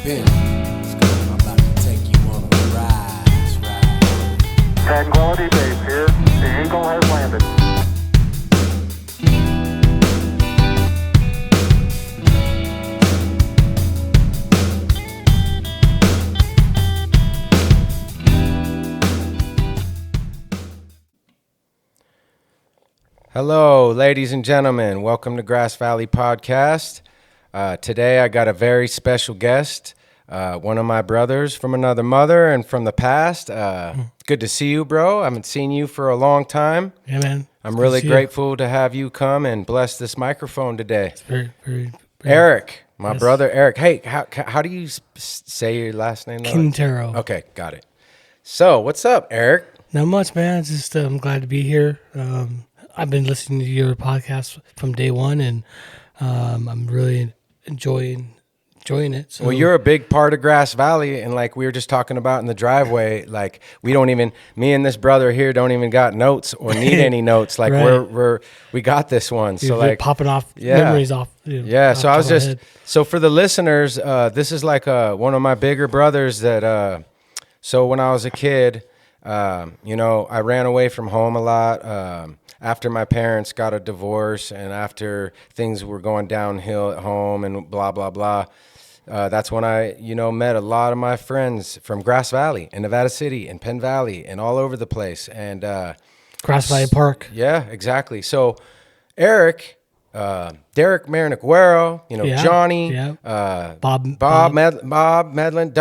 been. Let's go. I'm about to take you on a ride. Tranquility Base here. The Eagle has landed. Hello, ladies and gentlemen. Welcome to Grass Valley Podcast. Today I got a very special guest, one of my brothers from another mother and from the past. Good to see you, bro. I haven't seen you for a long time. Yeah, man. I'm really grateful to have you come and bless this microphone today. It's very Eric, my Yes. brother Eric. Hey, how do you say your last name? Quintero. Okay, got it. So, what's up, Eric? Not much, man. Just I'm glad to be here. I've been listening to your podcast from day one, and I'm really enjoying it. So. Well, you're a big part of Grass Valley, and like we were just talking about in the driveway, like me and this brother here don't even got notes or need any notes. Like Right. we got this one. So You're like popping off Yeah. memories off. yeah. So I was just head. so for the listeners, this is like one of my bigger brothers that. So when I was a kid, I ran away from home a lot. After my parents got a divorce and after things were going downhill at home and blah, blah, blah, that's when I, met a lot of my friends from Grass Valley and Nevada City and Penn Valley and all over the place. And Grass Valley Park. yeah, exactly. So Eric, Derek Marinaguero, Yeah, Johnny, yeah. Bob Medlin,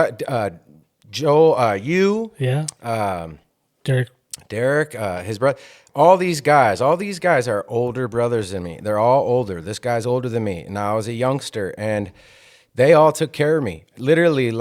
Joel, you, Yeah. Derek, his brother, all these guys are older brothers than me. They're all older. This guy's older than me. And I was a youngster, and they all took care of me. Literally,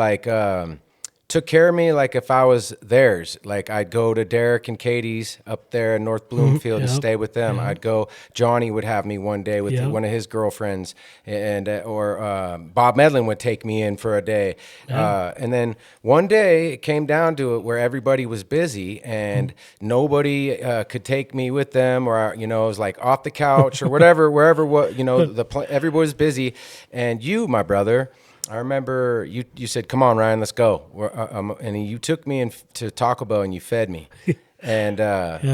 took care of me like if I was theirs. Like I'd go to Derek and Katie's up there in North Bloomfield and Yep. stay with them. I'd go. Johnny would have me one day with Yep. one of his girlfriends, and or Bob Medlin would take me in for a day. And then one day it came down to it where everybody was busy and nobody could take me with them, or it was like off the couch or whatever, wherever everybody was busy, and you, my brother. I remember you said, "Come on, Ryan, let's go." And you took me to Taco Bell and you fed me. And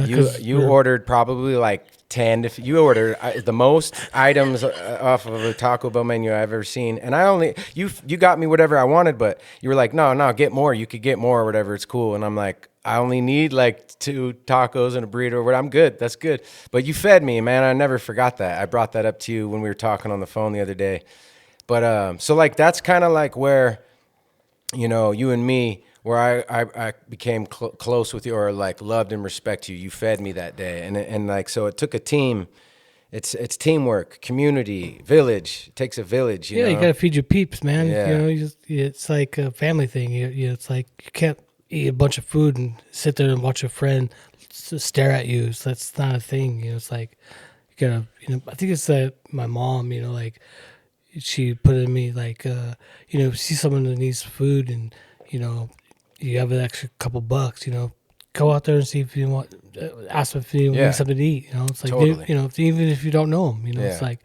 you ordered probably like 10. You ordered the most items off of a Taco Bell menu I've ever seen. And you got me whatever I wanted, but you were like, no, get more. You could get more or whatever. It's cool. And I'm like, I only need like 2 tacos and a burrito or whatever. I'm good. That's good. But you fed me, man. I never forgot that. I brought that up to you when we were talking on the phone the other day. But so like that's kind of like where, you and me, where I became close with you, or like loved and respect you. You fed me that day, and like so it took a team. It's teamwork, community, village. It takes a village. You know? You gotta feed your peeps, man. Yeah. It's like a family thing. It's like you can't eat a bunch of food and sit there and watch a friend stare at you. So that's not a thing. It's like you gotta. I think it's my mom. Like. She put it in me like, see someone that needs food and, you have an extra couple bucks, go out there and see if you want, ask if you need something to eat. It's like, Totally. Even if you don't know them, it's like,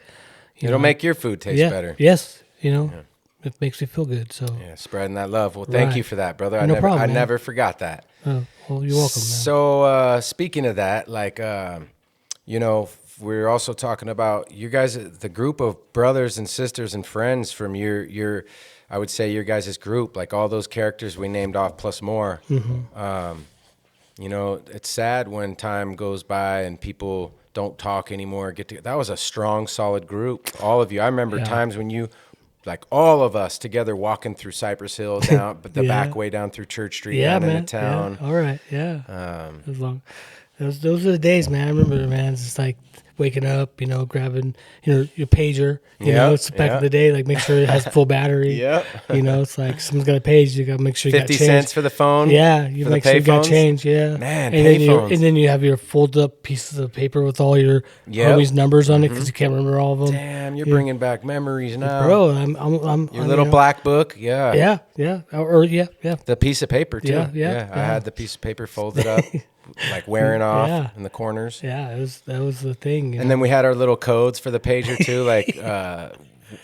It'll make your food taste better. Yes. It makes me feel good. So, Yeah, spreading that love. Well, thank you for that, brother. No problem, I man. never forgot that. well, you're welcome, man. So speaking of that, like, we're also talking about you guys, the group of brothers and sisters and friends from your I would say your guys' group, like all those characters we named off plus more. Mm-hmm. It's sad when time goes by and people don't talk anymore. That was a strong, solid group. All of you. I remember times when you, like all of us together walking through Cypress Hill down, but the back way down through Church Street down man. into town. Yeah. All right. Yeah. Those are the days, man. I remember, man. It's just like waking up, grabbing, your pager. It's back in the day, like make sure it has full battery. Yep. It's like someone's got a page, you got to make sure you got 50 change. cents for the phone. Yeah, you for make the sure you got payphones? change. Yeah, Man, and payphones. then you have your folded up pieces of paper with all your homies' numbers on it because you can't remember all of them. Damn, you're bringing back memories now, Bro, I'm Your little black book, yeah. Yeah, yeah. The piece of paper too. Yeah. I had the piece of paper folded up, like wearing off in the corners. Yeah, that was the thing. And then we had our little codes for the pager too, like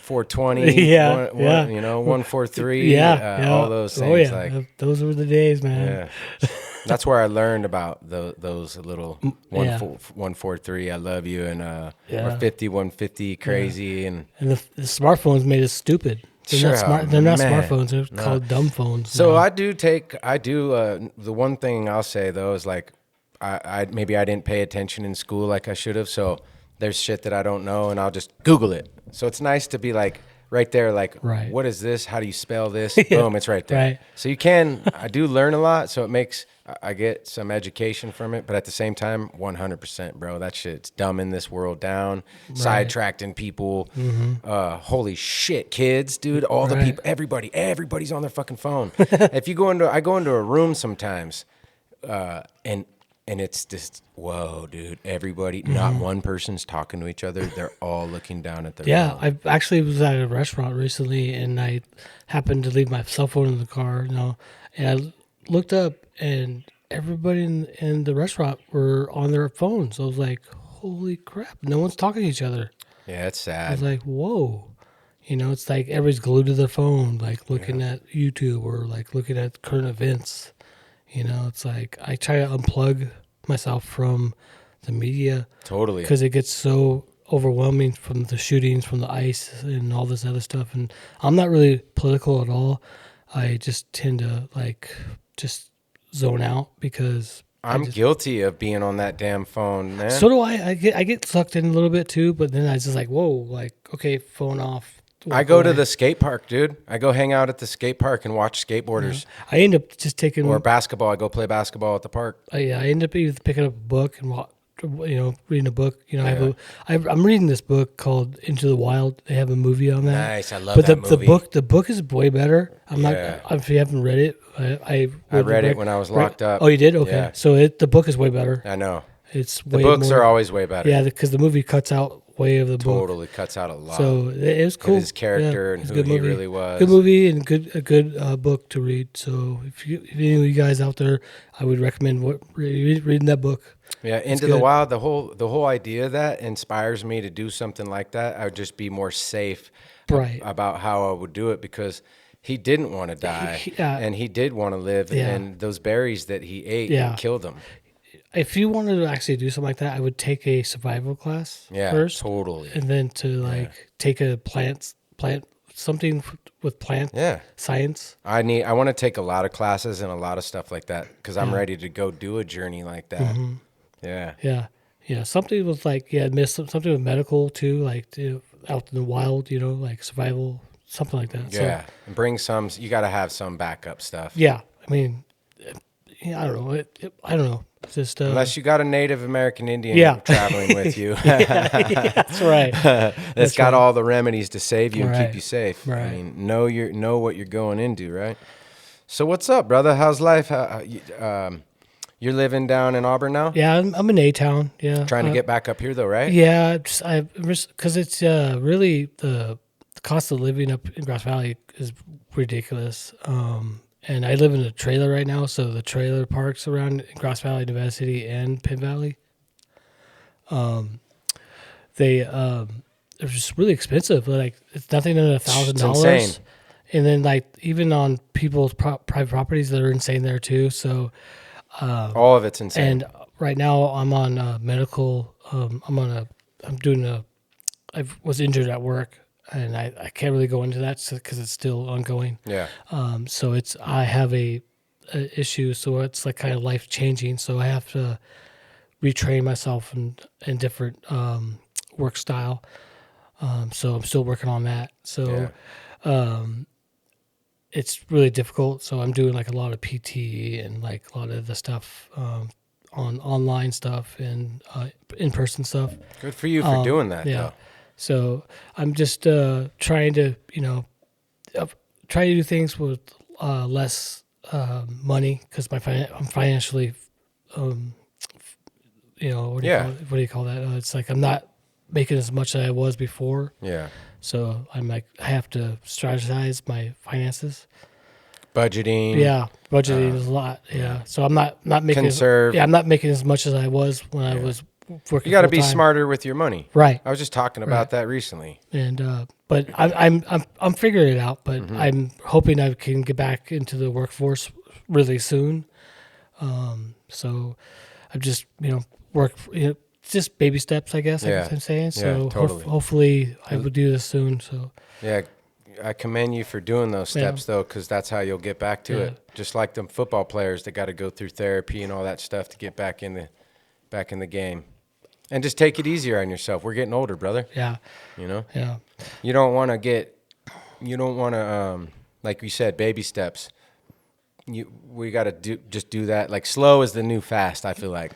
420, Yeah, yeah. 143, Yeah. all those things. Oh yeah, Like, those were the days, man. yeah. That's where I learned about those little Yeah. 143, I love you, and or Yeah. 50, 150, crazy, and And the smartphones made us stupid. They're Sure, not smart. They're not man. smartphones. They're called dumb phones. so now. I do the one thing I'll say though is like I maybe I didn't pay attention in school like I should have. So there's shit that I don't know, and I'll just Google it. So it's nice to be like right there, like Right. what is this? How do you spell this? Boom, it's right there. Right. So I do learn a lot. So it makes I get some education from it, but at the same time, 100%, bro. That shit's dumbing this world down, sidetracting people. Holy shit, kids, dude. All the Right. people, everybody's on their fucking phone. If you I go into a room sometimes, and it's just whoa, dude. Everybody, not one person's talking to each other. They're all looking down at their Yeah, phone. I actually was at a restaurant recently, and I happened to leave my cell phone in the car. And I looked up, and everybody in the restaurant were on their phones. I was like, "Holy crap! No one's talking to each other." Yeah, it's I was sad. like, "Whoa!" It's like everybody's glued to their phone, like looking at YouTube or like looking at current events. It's like I try to unplug myself from the media Totally. because it gets so overwhelming from the shootings, from the ICE and all this other stuff. And I'm not really political at all. I just tend to like just zone out because I'm guilty of being on that damn phone, man. so do I. I get sucked in a little bit too, but then I just like, whoa, like okay, phone off. I walk go to away. the skate park, dude. I go hang out at the skate park and watch skateboarders. I end up just taking Or basketball. I go play basketball at the park. I end up either picking up a book and reading a book. I'm reading this book called Into the Wild. They have a movie on that. Nice, I love But that movie. the book is way better. I'm Yeah. not. If you haven't read it, I read it when I was locked up. Oh, you did? Okay. Yeah. So the book is way better. I know. It's The way books more, are always way better. yeah, because the movie cuts out way of the book. Totally cuts out a lot. So it was cool. his character and it's a who good he movie. really was. Good movie and a good book to read. So if any of you guys out there, I would recommend reading that book. Yeah, Into the good. Wild, the whole idea of that inspires me to do something like that. I would just be more safe Right. about how I would do it because he didn't want to die and he did want to live. Yeah. And those berries that he ate Yeah. killed him. If you wanted to actually do something like that, I would take a survival class Yeah, first, totally. and then to take a plant something with plant Yeah. science. I want to take a lot of classes and a lot of stuff like that because I'm ready to go do a journey like that. Mm-hmm. Yeah. Yeah, something with something with medical too, like out in the wild, like survival, something like that. Yeah. So, And bring some, you got to have some backup stuff. yeah. I mean, I don't know. I don't know. It's just Unless you got a Native American Indian Yeah. traveling with you. that's right. That's got all the remedies to save you and Right. keep you safe. Right. I mean, know what you're going into, right? So what's up, brother? How's life? You're living down in Auburn now? Yeah, I'm in A-Town. Yeah, Trying to get back up here though, right? Yeah, because it's really the cost of living up in Grass Valley is ridiculous. And I live in a trailer right now, so the trailer parks around Grass Valley, Nevada City, and Penn Valley, they're just really expensive. Like it's nothing under $1,000. insane. And then like even on people's private properties, they're insane there too. So. All of it's insane. And right now I'm on medical. I was injured at work, and I can't really go into that because it's still ongoing. Yeah. So I have a issue. So it's like kind of life changing. So I have to retrain myself in different work style. So I'm still working on that. So. It's really difficult, so I'm doing like a lot of PT and like a lot of the stuff on online stuff and in-person stuff. Good for you for doing that, Yeah, though. so I'm just trying to try to do things with less money because I'm financially, what do you call that? It's like I'm not making as much as I was before. Yeah. So I'm like, I have to strategize my finances. Budgeting. Yeah, budgeting is a lot. Yeah, so I'm not making. Conserve. I'm not making as much as I was when I was working. You got to be full-time. smarter with your money. Right? I was just talking about that recently. And but I'm figuring it out. But I'm hoping I can get back into the workforce really soon. So I'm just work just baby steps, I guess. Yeah. I'm saying. Yeah, So totally. hopefully I will do this soon. So Yeah, I commend you for doing those steps though, because that's how you'll get back to it. Just like them football players that got to go through therapy and all that stuff to get back in the game. And just take it easier on yourself. We're getting older, brother. yeah, You know, yeah, you don't want to like you said, baby steps. We got to do that. Like slow is the new fast, I feel like.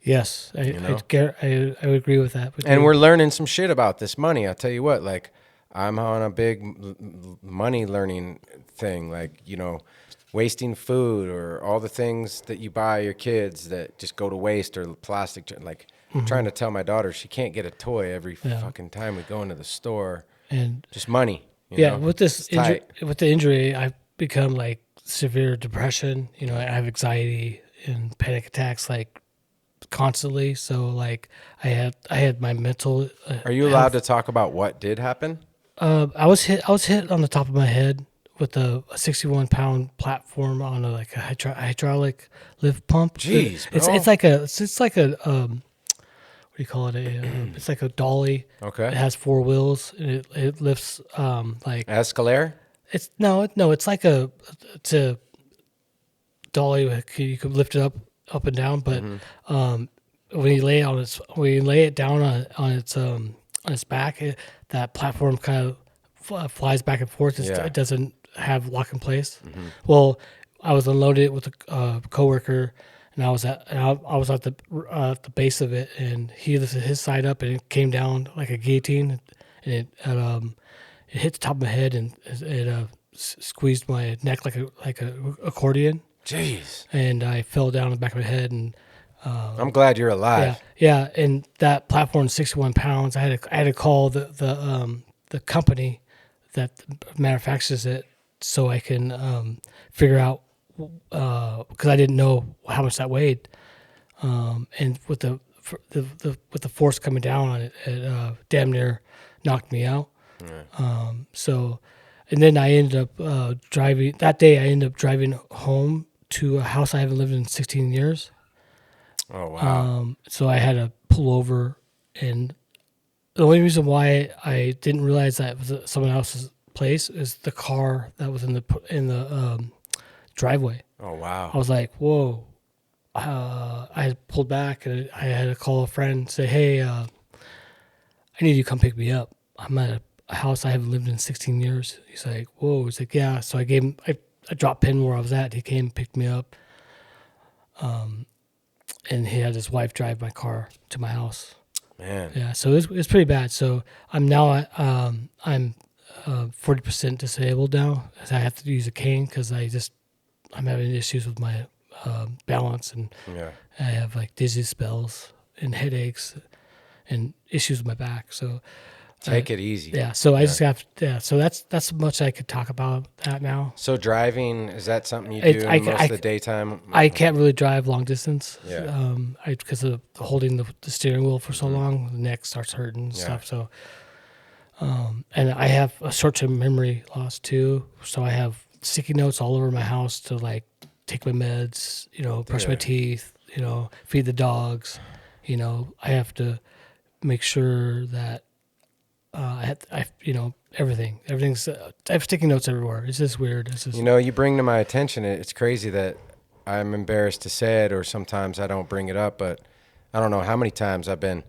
yes. I would agree with that. And we're learning some shit about this money. I'll tell you what, like I'm on a big money learning thing, like, wasting food or all the things that you buy your kids that just go to waste, or plastic. Like I'm trying to tell my daughter she can't get a toy every fucking time we go into the store. and Just money. You know? with this It's tight. with the injury, I've become like severe depression. I have anxiety and panic attacks like constantly. So like I had my mental. Are you allowed to talk about what did happen? I was hit on the top of my head with a 61-pound platform on a hydraulic lift pump. Jeez, bro. It's like a what do you call it? It's like a dolly. Okay. It has 4 wheels and it lifts like Escalator? it's like it's a dolly. You could lift it up and down, but when you lay it down on its back, that platform kind of flies back and forth. It doesn't have lock in place. Well, I was unloaded with a coworker, and I was at the base of it, and he lifted his side up, and it came down like a guillotine, and it hit the top of my head, and it squeezed my neck like a accordion, Jeez. and I fell down the back of my head, and I'm glad you're alive. yeah, and that platform is 61 pounds. I had to call the company that manufactures it so I can figure out because I didn't know how much that weighed, and with the force coming down on it, it damn near knocked me out. So, and then I ended up driving that day. I ended up driving home to a house I haven't lived in 16 years. Oh, wow. So I had to pull over, and the only reason why I didn't realize that it was someone else's place is the car that was in the driveway. Oh, wow. I was like, whoa. I had pulled back, and I had to call a friend and say, hey, I need you to come pick me up. I'm at a house I haven't lived in 16 years. He's like, whoa. He's like, yeah. So I gave him, I dropped pin where I was at. He came and picked me up. And he had his wife drive my car to my house. Man. Yeah, so it's pretty bad. So I'm now I'm 40% disabled now. I have to use a cane because I'm having issues with my balance, and I have like dizzy spells and headaches and issues with my back. So Take it easy. yeah. So I just have So that's much I could talk about that now. So driving, is that something you do most of the daytime? I can't really drive long distance. Yeah. Because of holding the steering wheel for so long, the neck starts hurting and stuff. So, and I have a short-term memory loss too. So I have sticky notes all over my house to like take my meds, brush my teeth, feed the dogs. I have to make sure that everything's. I have sticky notes everywhere. It's just weird. It's just, you bring to my attention, it's crazy that I'm embarrassed to say it, or sometimes I don't bring it up, but I don't know how many times I've been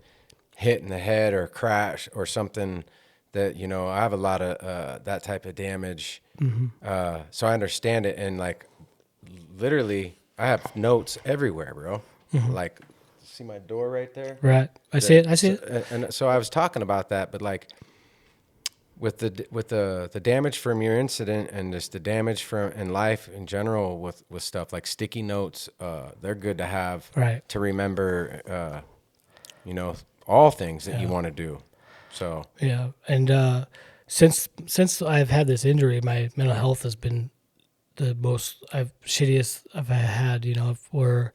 hit in the head or crash or something that, I have a lot of that type of damage. So I understand it. And like, literally, I have notes everywhere, bro. Like, see my door right there? right. I see it. And so I was talking about that, but like, with the damage from your incident and just the damage from in life in general with stuff like sticky notes, they're good to have to remember, all things that you want to do. So yeah, and since I've had this injury, my mental health has been the most shittiest I've had. Where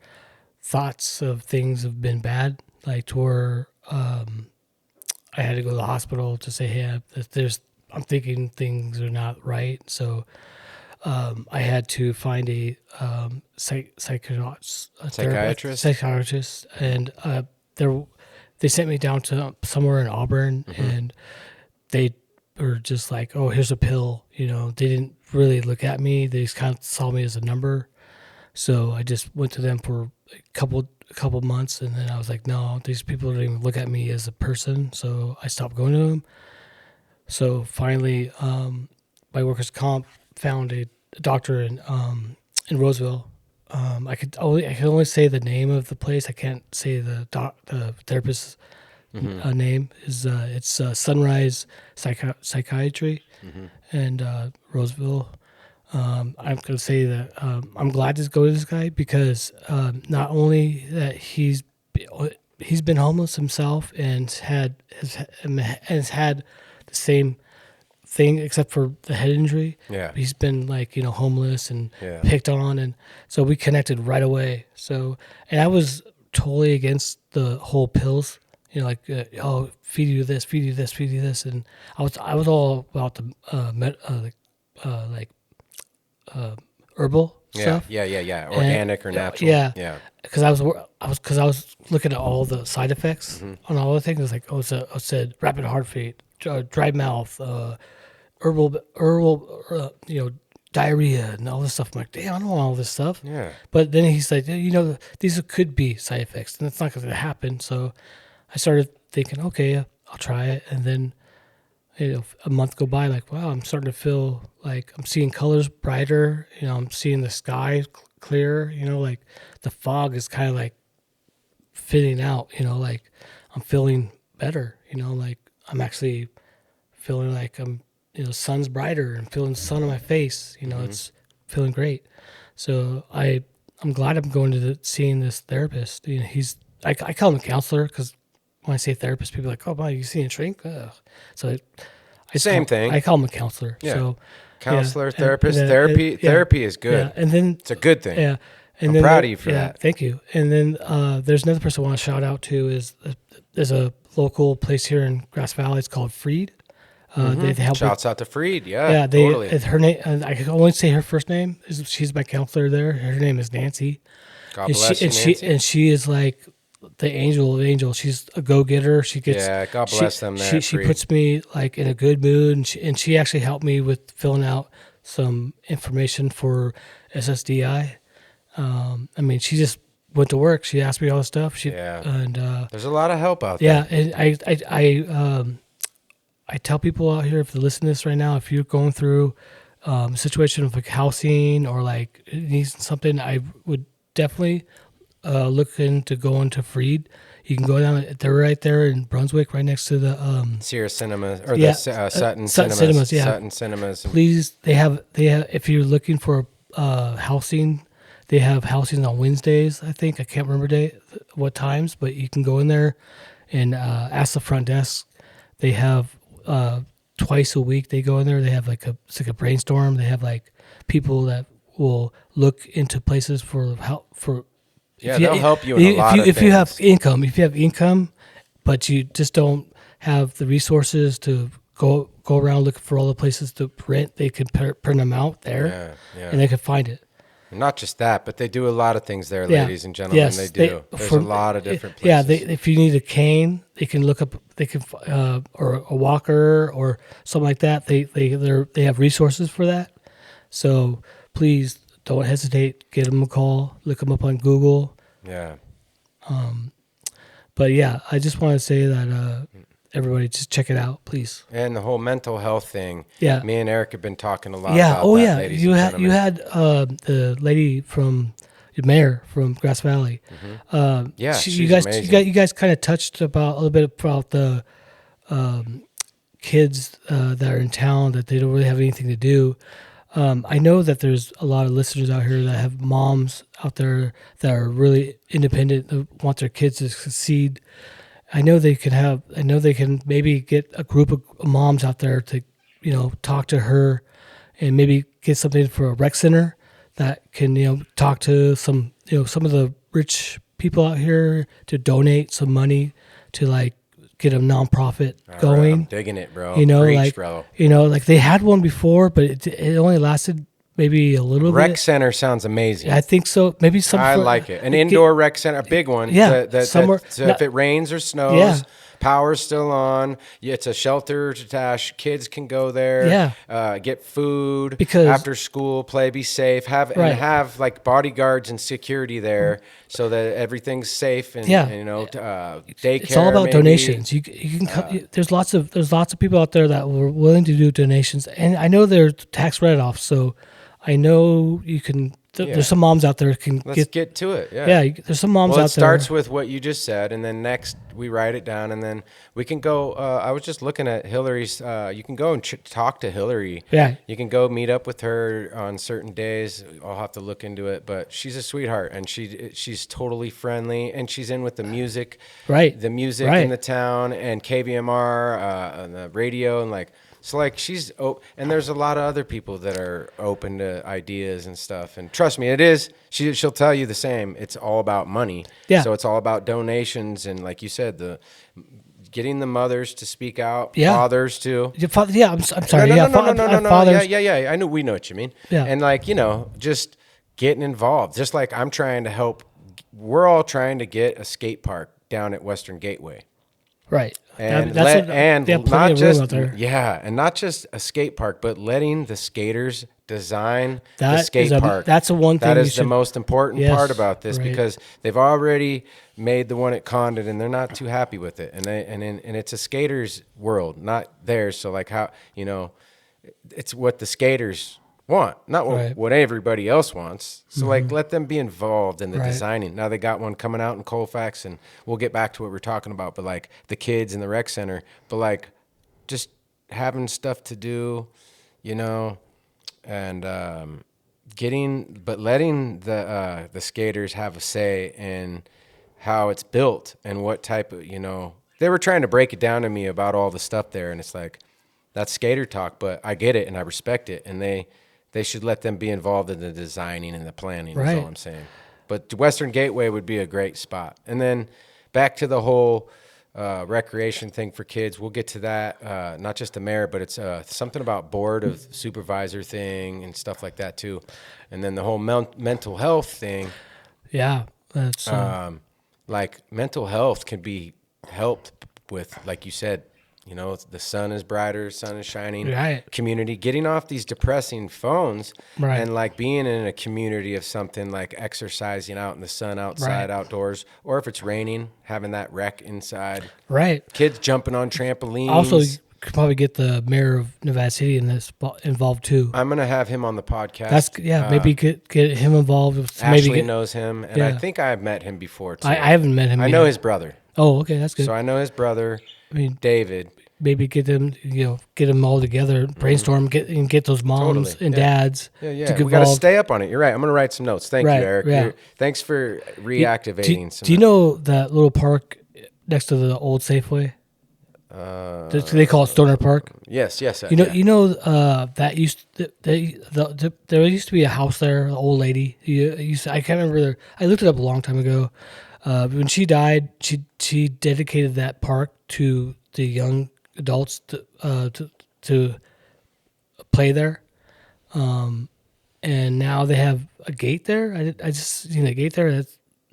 thoughts of things have been bad, like to where I had to go to the hospital to say, hey, there's I'm thinking things are not right. So I had to find a psychiatrist, and they sent me down to somewhere in Auburn, and they were just like, "Oh, here's a pill." They didn't really look at me. They just kind of saw me as a number. So I just went to them for a couple months, and then I was like, "No, these people don't even look at me as a person." So I stopped going to them. So finally, my workers' comp found a doctor in Roseville. I can only say the name of the place. I can't say the therapist's name. It's Sunrise Psychiatry and Roseville. I'm going to say that I'm glad to go to this guy because not only that he's been homeless himself and has had the same thing except for the head injury. Yeah. He's been like, homeless and Yeah. picked on. And so we connected right away. So, and I was totally against the whole pills, feed you this, feed you this, feed you this. And I was all about the, herbal stuff. Yeah. Organic or natural. Yeah. Because I was looking at all the side effects on all the things. It was like, it said rapid heart rate, dry mouth, herbal, diarrhea, and all this stuff. I'm like, damn, I don't want all this stuff. Yeah. But then he's like, these could be side effects, and it's not going to happen. So I started thinking, okay, I'll try it, and then a month go by, like, wow, I'm starting to feel like I'm seeing colors brighter. I'm seeing the sky clearer. Like the fog is kind of like fitting out. Like I'm feeling better. Like I'm actually feeling like I'm, sun's brighter and feeling the sun on my face. It's feeling great. So I'm glad I'm going to seeing this therapist. I call him a counselor because when I say therapist, people are like, oh, wow, you seeing a shrink? Ugh. So Same thing. I call him a counselor. Yeah. So Counselor, yeah, therapist, and therapy. Therapy is good. Yeah, and then It's a good thing. Yeah, and I'm then proud of you for that. Thank you. And then there's another person I want to shout out to is there's a local place here in Grass Valley. It's called Freed. They help. Shouts out to Freed. Yeah. Yeah, Totally. her name. I can only say her first name. She's my counselor there. Her name is Nancy. God bless you, Nancy. She is like the angel of angels. She's a go-getter. She gets. Yeah, God bless them there, She Freed. puts me like in a good mood, and she actually helped me with filling out some information for SSDI. She just went to work. She asked me all this stuff. There's a lot of help out there. Yeah, and I tell people out here, if they listen to this right now, if you're going through a situation of like housing or like needing something, I would definitely look into going to Freed. You can go down. They're right there in Brunswick, right next to the Sierra Cinemas or yeah, the Sutton Cinemas. Cinemas. Yeah. Sutton Cinemas. Please, they have. If you're looking for housing, they have housing on Wednesdays. I think I can't remember what times, but you can go in there and ask the front desk. They have twice a week. They go in there. They have it's like a brainstorm. They have like people that will look into places for help for. Yeah, they'll help you in a lot of if things. you have income, but you just don't have the resources to go around looking for all the places to rent, they can print them out there, and they can find it. And not just that, but they do a lot of things there, Yeah. ladies and gentlemen. Yes, they do. There's a lot of different places. Yeah, if you need a cane, they can look up. They can or a walker or something like that. They have resources for that. So please don't hesitate. Give them a call. Look them up on Google. Yeah. But yeah, I just want to say that everybody just check it out, please. And the whole mental health thing. Yeah. Me and Eric have been talking a lot Yeah. about Oh that, yeah. ladies You and had gentlemen. the lady from the mayor from Grass Valley. Yeah, you she's guys amazing. you guys kind of touched a little bit about the kids that are in town that they don't really have anything to do. I know that there's a lot of listeners out here that have moms out there that are really independent, that want their kids to succeed. I know they can maybe get a group of moms out there to, talk to her and maybe get something for a rec center that can, talk to some of the rich people out here to donate some money to like get a nonprofit All right, going. I'm digging it, bro. You know, Preach, like bro. you know, like they had one before, but it only lasted maybe a little Rec bit. center sounds amazing. I think so. Maybe some. I like it. An indoor rec center, a big one. Yeah, somewhere- So if it rains or snows, Yeah. power's still on. Yeah, it's a shelter attached. Kids can go there. Yeah. Get food Because- after school, play, be safe. Right. And have like bodyguards and security there so that everything's safe. And, Yeah. and, you know, daycare. It's all about maybe. donations. You can there's lots of people out there that were willing to do donations, and I know they're tax write-offs. So I know you can. There's some moms out there that can Let's get to it. Yeah. Yeah, there's some moms Well, out it starts there. with what you just said, and then next we write it down, and then we can go. I was just looking at Hillary's. You can go and talk to Hillary. Yeah. You can go meet up with her on certain days. I'll have to look into it, but she's a sweetheart, and she's totally friendly, and she's in with the music. Right. The music Right. in the town, and KVMR, on the radio, and like. So like and there's a lot of other people that are open to ideas and stuff. And trust me, it is. She'll tell you the same. It's all about money. Yeah. So it's all about donations and like you said, getting the mothers to speak out, Yeah. fathers too. Yeah, I'm sorry. No, yeah, no. fathers. Yeah. I know we know what you mean. Yeah. And like just getting involved. Just like I'm trying to help. We're all trying to get a skate park down at Western Gateway. Right. And They have plenty not of room just out there. and not just a skate park, but letting the skaters design the That skate is a- park. that's the one thing That you is the should- most important Yes, part about this right. because they've already made the one at Condon and they're not too happy with it. And it's a skater's world, not theirs. So like how it's what the skaters want, not Right. what everybody else wants. So like let them be involved in the Right. designing. Now they got one coming out in Colfax and we'll get back to what we're talking about, but like the kids in the rec center, but like just having stuff to do, and letting the skaters have a say in how it's built and what type of, they were trying to break it down to me about all the stuff there. And it's like, that's skater talk, but I get it and I respect it. And they should let them be involved in the designing and the planning. Is Right. all I'm saying. But Western Gateway would be a great spot. And then back to the whole recreation thing for kids. We'll get to that. Not just the mayor, but it's something about board of supervisor thing and stuff like that too. And then the whole mental health thing. Yeah. That's Like mental health can be helped with, like you said, the sun is brighter, sun is shining. Right. Community, getting off these depressing phones, Right. and like being in a community of something like exercising out in the sun, outside, Right. outdoors, or if it's raining, having that rec inside. right. Kids jumping on trampolines. Also, you could probably get the mayor of Nevada City in this involved too. I'm gonna have him on the podcast. Maybe get him involved. Ashley Maybe knows him, and I Yeah. think I've met him before too. I haven't met him. I yet. know his brother, Oh, okay, that's good. so I know his brother, I mean, David. maybe get them, get them all together, brainstorm, get those moms Totally, and yeah. dads. Yeah, to yeah. get We got to involved. stay up on it. You're right. I'm going to write some notes. Thank Right, you, Eric. yeah. Thanks for reactivating some. Do you know that little park next to the old Safeway? They call it Stoner Park. Yes. You yeah. know that there used to be a house there. The old lady. I can't remember. I looked it up a long time ago. When she died, she dedicated that park to the young adults to play there. And now they have a gate there. I just seen a gate there.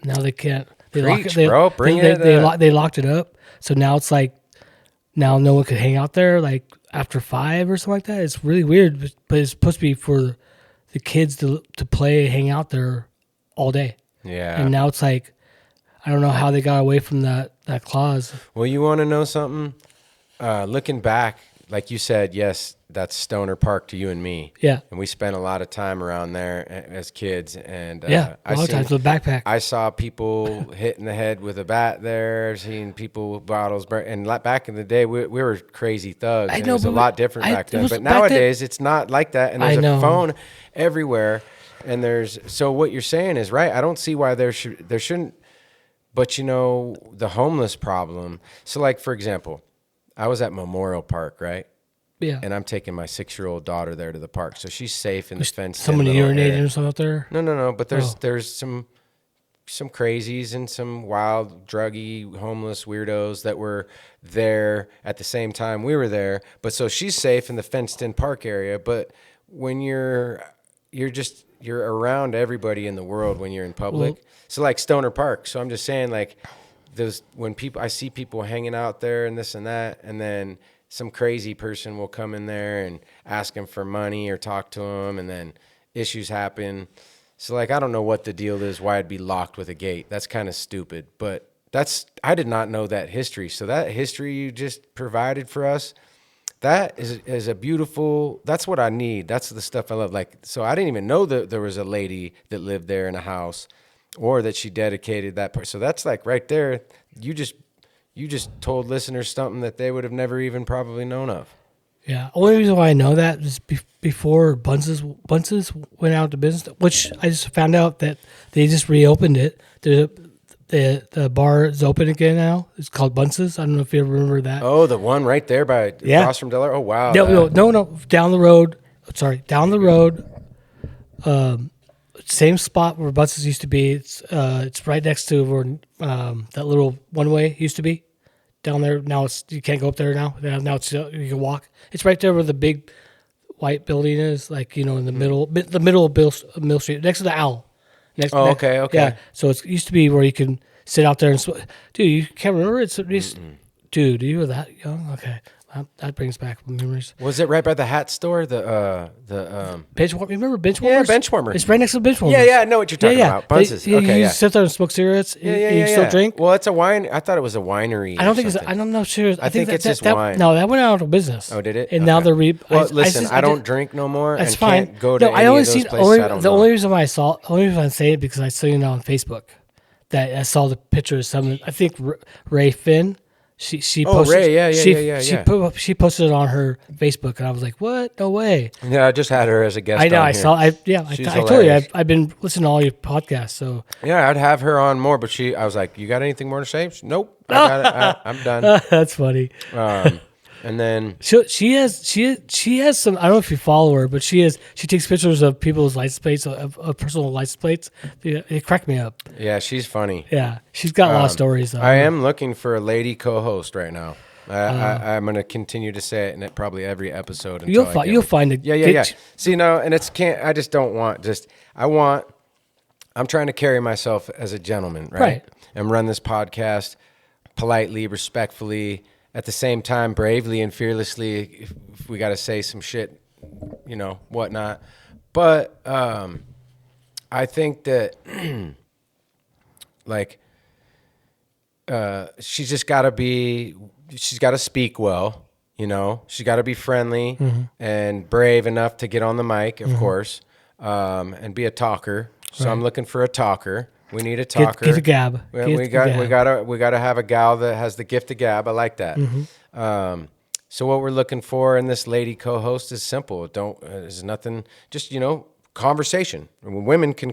Now they can't. They Preach, bro. Bring it They locked it up. So now it's like now no one could hang out there like after 5 or something like that. It's really weird, but it's supposed to be for the kids to play, hang out there all day. Yeah. And now it's like I don't know how they got away from that clause. Well, you want to know something? Looking back, like you said, yes, that's Stoner Park to you and me. Yeah. And we spent a lot of time around there as kids. And Yeah, a lot of times with a backpack. I saw people hit in the head with a bat there, seeing people with bottles. And back in the day, we were crazy thugs. I And know, it was a but lot different it back then. was But back then- nowadays, it's not like that. And there's I know. a phone everywhere. And so what you're saying is right. I don't see why there shouldn't. But the homeless problem. So like, for example, I was at Memorial Park, right? Yeah. And I'm taking my 6-year-old daughter there to the park, so she's safe in the fence. Someone urinated or something out there. No. But there's some some crazies and some wild, druggy, homeless weirdos that were there at the same time we were there. But so she's safe in the fenced-in park area. But when you're around everybody in the world when you're in public. Well, So like Stoner Park. So I'm just saying, like, I see people hanging out there and this and that, and then some crazy person will come in there and ask him for money or talk to him, and then issues happen. So like, I don't know what the deal is, why I'd be locked with a gate. That's kind of stupid, but I did not know that history. So that history you just provided for us, that is a beautiful, that's what I need. That's the stuff I love. Like, so I didn't even know that there was a lady that lived there in a house, or that she dedicated that part. So that's like right there. You just told listeners something that they would have never even probably known of. Yeah. Only reason why I know that is before Bunce's went out of business, which I just found out that they just reopened it. The bar is open again now. It's called Bunce's. I don't know if you ever remember that. Oh, the one right there by across from Delaware. Oh, wow. No. Down the road. Sorry, down the road. Same spot where Bunce's used to be. It's right next to where that little one way used to be. Down there now, you can't go up there now. Now it's you can walk. It's right there where the big white building is, like in the middle of Mill Street, next to the Owl. Okay. Yeah. So it used to be where you can sit out there and dude, you can't remember it. Dude, you were that young? Okay, that brings back memories. Was it right by the hat store? The Benchwarmer. Remember Benchwarmers? Yeah, Benchwarmer. It's right next to Benchwarmers. Yeah, I know what you're talking about. Bunce's. Okay, you sit there and smoke cigarettes. You still drink. Well, it's a wine. I thought it was a winery. I don't think it's. I'm not sure. I think it's just wine. No, that went out of business. Oh, did it? And now they're Well, listen, I don't drink no more. That's and fine. Can't go to I any only of those seen places. the only reason why I say it because I saw it on Facebook that I saw the picture of someone. I think Ray Finn. She posted. Ray, yeah. She posted it on her Facebook, and I was like, "What? No way!" Yeah, I just had her as a guest. I know. on I here. saw. I She's told you. hilarious. I've been listening to all your podcasts. So Yeah, I'd have her on more, but I was like, "You got anything more to say?" Nope, I got it. I'm done. that's funny. And then She has some. I don't know if you follow her, but she takes pictures of people's license plates, of personal license plates. It cracked me up. yeah, she's funny. Yeah, she's got a lot of stories. I am looking for a lady co-host right now. I'm going to continue to say it in probably every episode. You'll find it. Yeah. See, no, and I just don't want. I'm trying to carry myself as a gentleman, right? And run this podcast politely, respectfully. At the same time, bravely and fearlessly, if we got to say some shit, whatnot. But I think that, she's just got to she's got to speak well, She's got to be friendly and brave enough to get on the mic, of course, and be a talker. So I'm looking for a talker. We need a talker. Get a gab. We gotta have a gal that has the gift of gab. I like that. So what we're looking for in this lady co-host is simple. There's nothing. Just conversation. Women can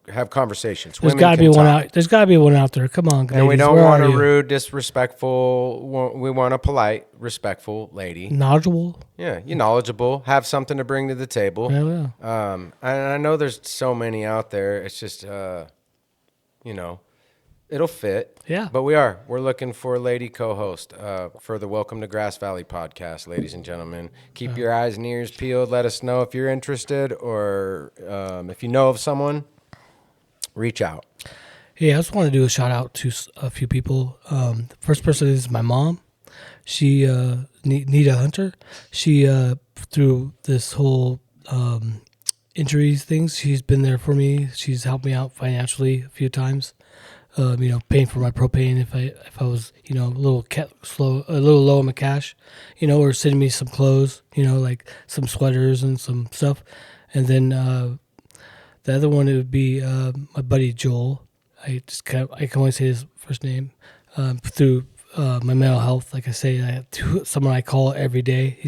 have conversations. There's got to be one out. There's got to be one out there. Come on, guys. And we don't want a rude, disrespectful. We want a polite, respectful lady. Knowledgeable. Yeah, you're knowledgeable. Have something to bring to the table. Yeah. And I know there's so many out there. It's just. It'll fit. Yeah. But we're looking for a lady co-host for the Welcome to Grass Valley podcast, ladies and gentlemen. Keep your eyes and ears peeled. Let us know if you're interested or if you know of someone, reach out. Yeah, I just want to do a shout out to a few people. The first person is my mom. She, Nita Hunter. She, through this whole injuries things, she's been there for me. She's helped me out financially a few times. Paying for my propane if I was a little low on my cash, or sending me some clothes, like some sweaters and some stuff. And then the other one, it would be my buddy Joel. I can only say his first name through my mental health. Like I say, I have someone I call every day.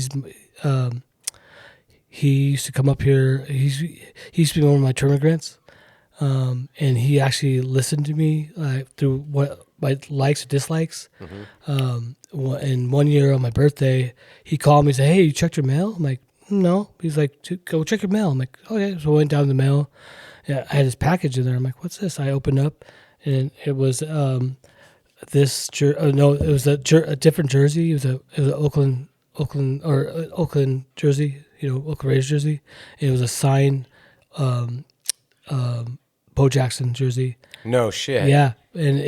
He used to come up here. He used to be one of my termigrants. And he actually listened to me through what my likes or dislikes. And 1 year on my birthday, he called me and said, "Hey, you checked your mail?" I'm like, "No." He's like, "Go check your mail." I'm like, "Okay." So I went down the mail, Yeah, I had his package in there. I'm like, what's this? I opened up, and it was no, it was a different jersey. It was a Oakland jersey. Oakland Raiders jersey. And it was a signed Bo Jackson jersey. No shit. Yeah, and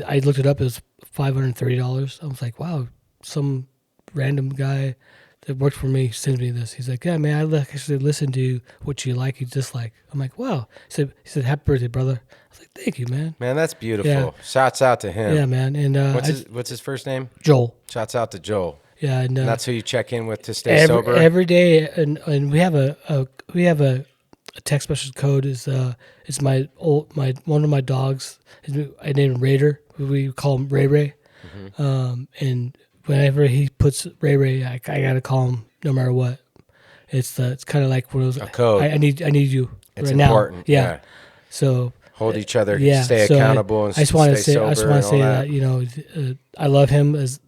I looked it up. It was $530. I was like, wow, some random guy that worked for me sent me this. He's like, yeah, man, I actually listen to what you like, you dislike. I'm like, wow. He said, happy birthday, brother. I was like, thank you, man. Man, that's beautiful. Yeah. Shouts out to him. Yeah, man. And What's his first name? Joel. Shouts out to Joel. Yeah, and And that's who you check in with to stay sober. every day, and we have a text message code. It's my one of my dogs. I named him Raider. We call him Ray Ray. And whenever he puts Ray Ray, I gotta call him no matter what. It's kind of like one of those. A code. I need you It's right important. now. Yeah. So hold each other. yeah. Stay So accountable and I just want to stay say. sober. I just want to say that. that I love him as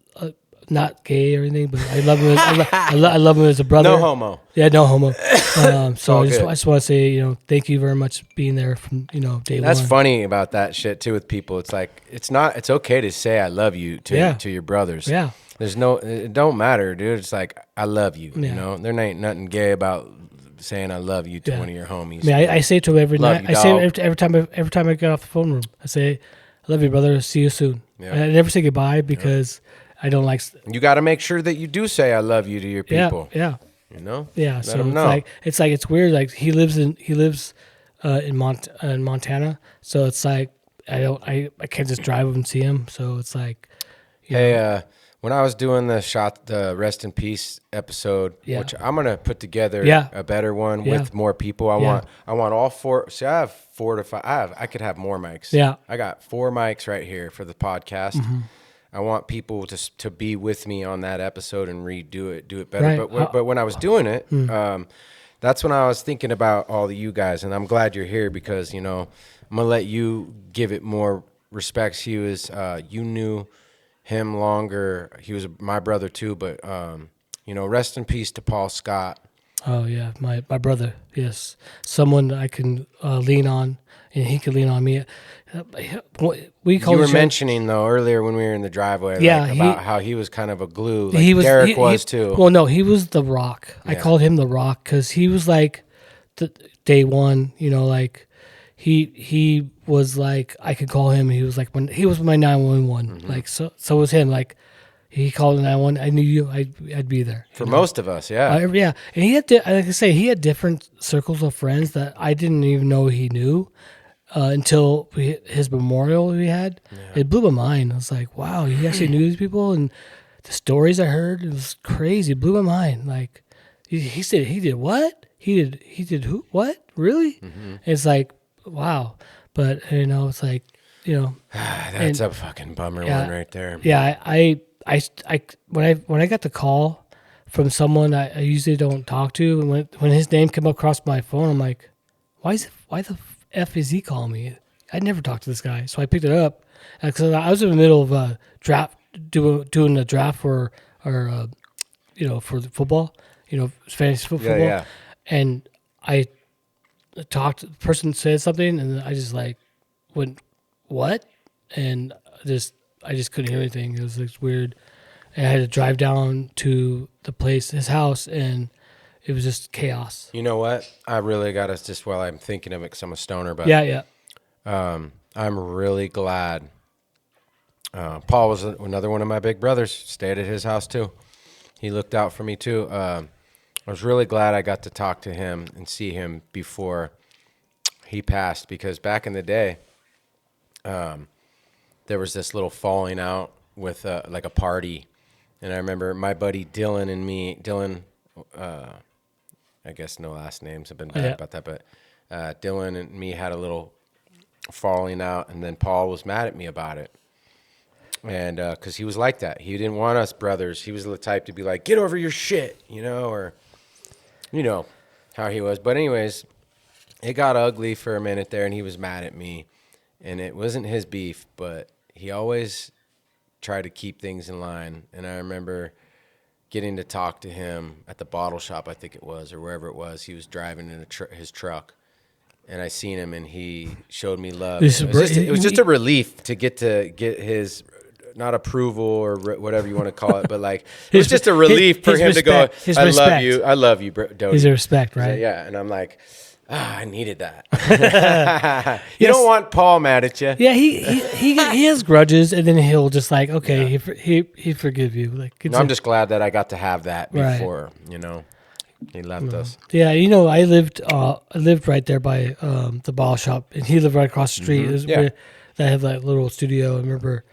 not gay or anything, but I love him. I love him as a brother. No homo. Yeah, no homo. So all I good. just want to say, thank you very much for being there from day one. That's funny about that shit too with people. It's like it's okay to say I love you to your brothers. Yeah. It don't matter, dude. It's like I love you. Yeah. There ain't nothing gay about saying I love you to one of your homies. I mean, I say it to him every Love night. you, I say dog. it every time I get off the phone room. I say, I love you, brother. See you soon. Yeah. I never say goodbye because I don't like. You got to make sure that you do say I love you to your people. Yeah. Yeah. Let So them know. it's weird. Like he lives in Montana. So it's like I can't just drive him and see him. So it's like, Hey, when I was doing the Rest in Peace episode, which I'm gonna put together a better one with more people. I want all four. See, I have 4 to 5. I could have more mics. Yeah. I got 4 mics right here for the podcast. I want people to be with me on that episode and do it better. Right. But when I was doing it, that's when I was thinking about all of you guys, and I'm glad you're here because I'm gonna let you give it more respect. He was you knew him longer. He was my brother too, but rest in peace to Paul Scott. Oh yeah, my brother. Yes, someone I can lean on, and he can lean on me. We call You were each other- mentioning though earlier when we were in the driveway, about how he was kind of a glue. Like Derek was too. Well, no, he was the Rock. I Yeah. called him the Rock because he was like the day one. Like he was like I could call him. He was like when he was my 911. Like so was him. Like he called 911. I knew you. I'd be there. For most of us, yeah. Yeah, and he had like I say, he had different circles of friends that I didn't even know he knew until his memorial we had. It blew my mind. I was like, wow, he actually knew these people, and the stories I heard, it was crazy. It blew my mind. Like he said, he did what? He did who? What? Really? It's like wow, but it's like That's a fucking bummer one right there. Yeah, I when I got the call from someone I usually don't talk to, and when his name came across my phone, I'm like, why the f is he calling me? I'd never talked to this guy, so I picked it up because I was in the middle of a draft, doing a draft for for the football, fantasy football, Yeah. and I talked. The person said something, and I just like went what, and I just couldn't hear anything. It was like weird. And I had to drive down to the place, his house, and it was just chaos. You know what? I really got us just while I'm thinking of it because I'm a stoner, but Yeah. I'm really glad. Paul was another one of my big brothers. Stayed at his house too. He looked out for me too. I was really glad I got to talk to him and see him before he passed because back in the day, there was this little falling out with like a party. And I remember my buddy Dylan and me, I guess no last names have been bad about that, but Dylan and me had a little falling out, and then Paul was mad at me about it. And because he was like that. He didn't want us brothers. He was the type to be like, get over your shit, or how he was. But anyways, it got ugly for a minute there, and he was mad at me. And it wasn't his beef, but he always tried to keep things in line. And I remember getting to talk to him at the bottle shop, I think it was, or wherever it was. He was driving in his truck. and I seen him, and he showed me love. This It is was just a relief to get his. Not approval or whatever you want to call it, but like it was just a relief for him to go. I love you, Dodie. His respect, right? Yeah, and I'm like, I needed that. You don't want Paul mad at you. Yeah, he has grudges, and then he'll just like, okay, he forgive you. Like, I'm just glad that I got to have that Right. before, he left us. Yeah, I lived right there by the ball shop, and he lived right across the street. It was where they have that little studio. I remember